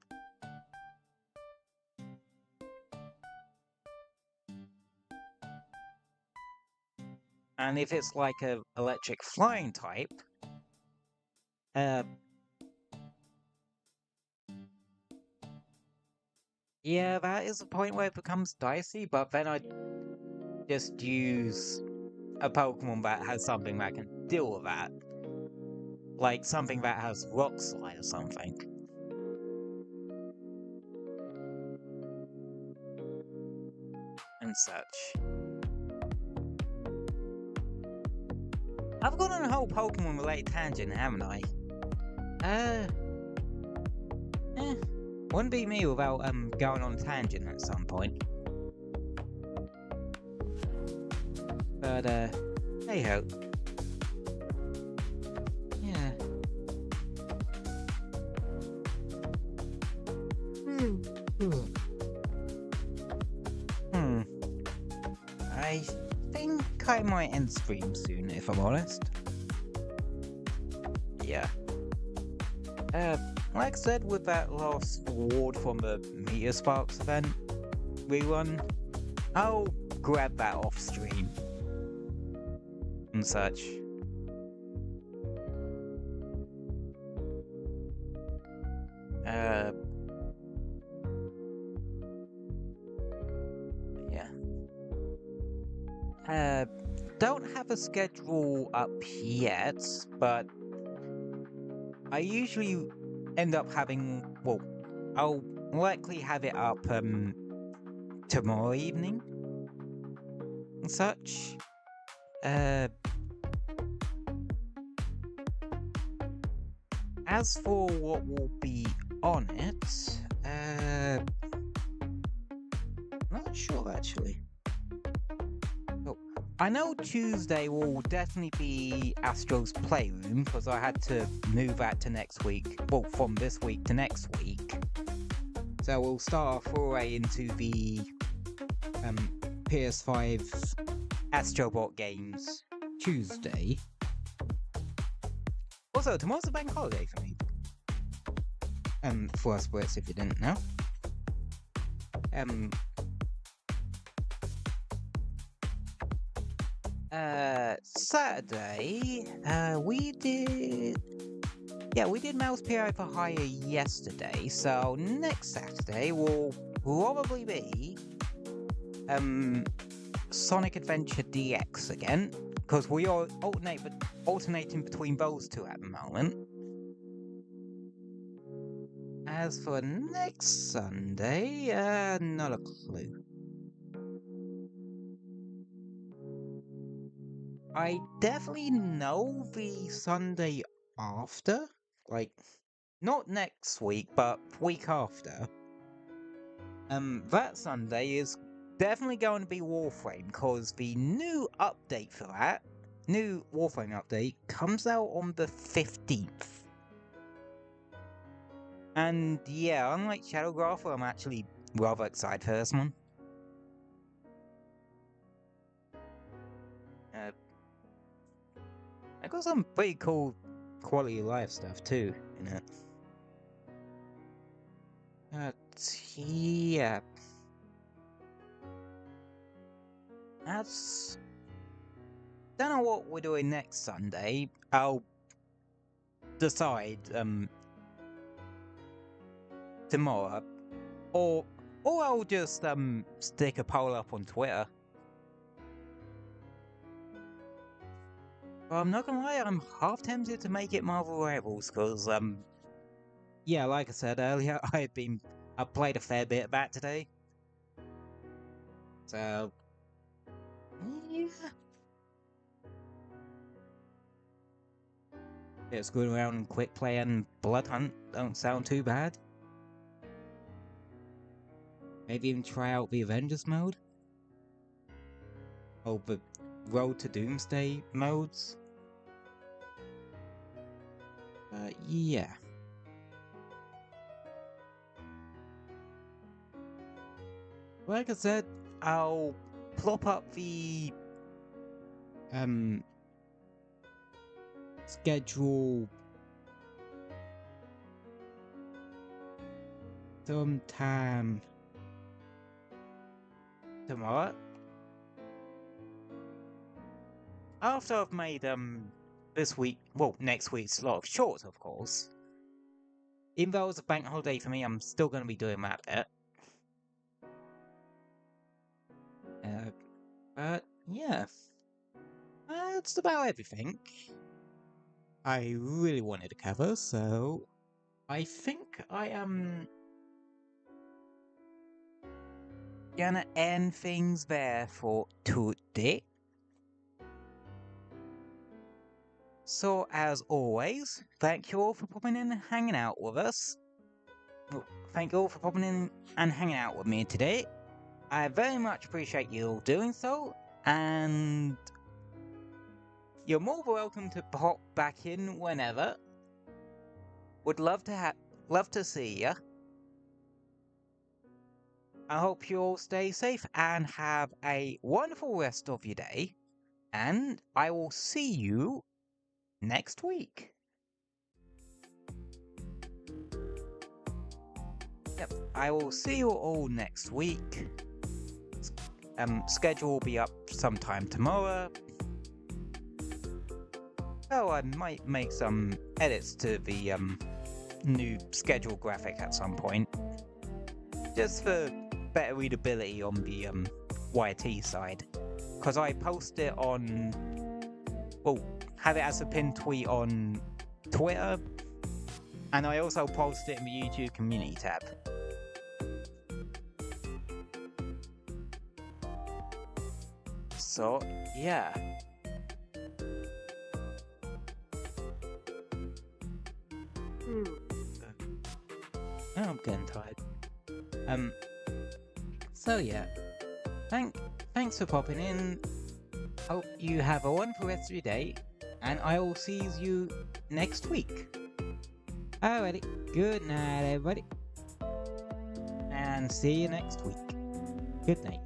And if it's like a electric flying type, yeah, that is the point where it becomes dicey, but then I just use a Pokemon that has something that can deal with that. Like something that has Rock Slide or something. And such. I've gone on a whole Pokemon related tangent, haven't I? Wouldn't be me without going on a tangent at some point. But hey ho. Yeah. I think I might end stream soon, if I'm honest. Yeah. Like I said, with that last award from the Meteor Sparks event rerun, I'll grab that off stream. And such. Yeah. Don't have a schedule up yet, but I usually end up having, well, I'll likely have it up tomorrow evening and such. As for what will be on it, not sure actually. Oh, I know Tuesday will definitely be Astro's Playroom because I had to move that to next week. Well, from this week to next week. So we'll start our foray into the PS5 Astrobot games Tuesday. Also, tomorrow's a bank holiday for me. For us Brits, if you didn't know. Saturday, we did Mouse PI for Hire yesterday, so next Saturday will probably be Sonic Adventure DX again, because we are alternating between those two at the moment. As for next Sunday, not a clue. I definitely know the Sunday after, like, not next week, but week after. That Sunday is definitely going to be Warframe, because the new update for that, new Warframe update, comes out on the 15th. And yeah, unlike Shadowgrapher, I'm actually rather excited for this one. I got some pretty cool quality of life stuff too in it. Yeah. That's... Don't know what we're doing next Sunday. I'll decide tomorrow, or I'll just stick a poll up on Twitter. But I'm not gonna lie, I'm half tempted to make it Marvel Rivals, because yeah, like I said earlier, I played a fair bit of that today. So yeah. Just going around and quick play and blood hunt don't sound too bad. Maybe even try out the Avengers mode. Oh, the Road to Doomsday modes. Yeah. Like I said, I'll plop up the schedule sometime tomorrow. After I've made this week, well, next week's lot of shorts, of course. Even though it's a bank holiday for me, I'm still going to be doing that bit. But yeah, that's about everything I really wanted to cover, so I think I am gonna end things there for today. So as always, thank you all for popping in and hanging out with us. Well, thank you all for popping in and hanging out with me today. I very much appreciate you all doing so, and you're more than welcome to pop back in whenever. Would love to see ya. I hope you all stay safe and have a wonderful rest of your day, and I will see you next week. Yep, I will see you all next week. Schedule will be up sometime tomorrow. Oh, I might make some edits to the new schedule graphic at some point, just for better readability on the YT side, because I post it on, well, have it as a pinned tweet on Twitter, and I also post it in the YouTube community tab. So yeah. Oh, I'm getting tired. So yeah, thanks for popping in. Hope you have a wonderful rest of your day, and I will see you next week. Alrighty, good night everybody, and see you next week. Good night.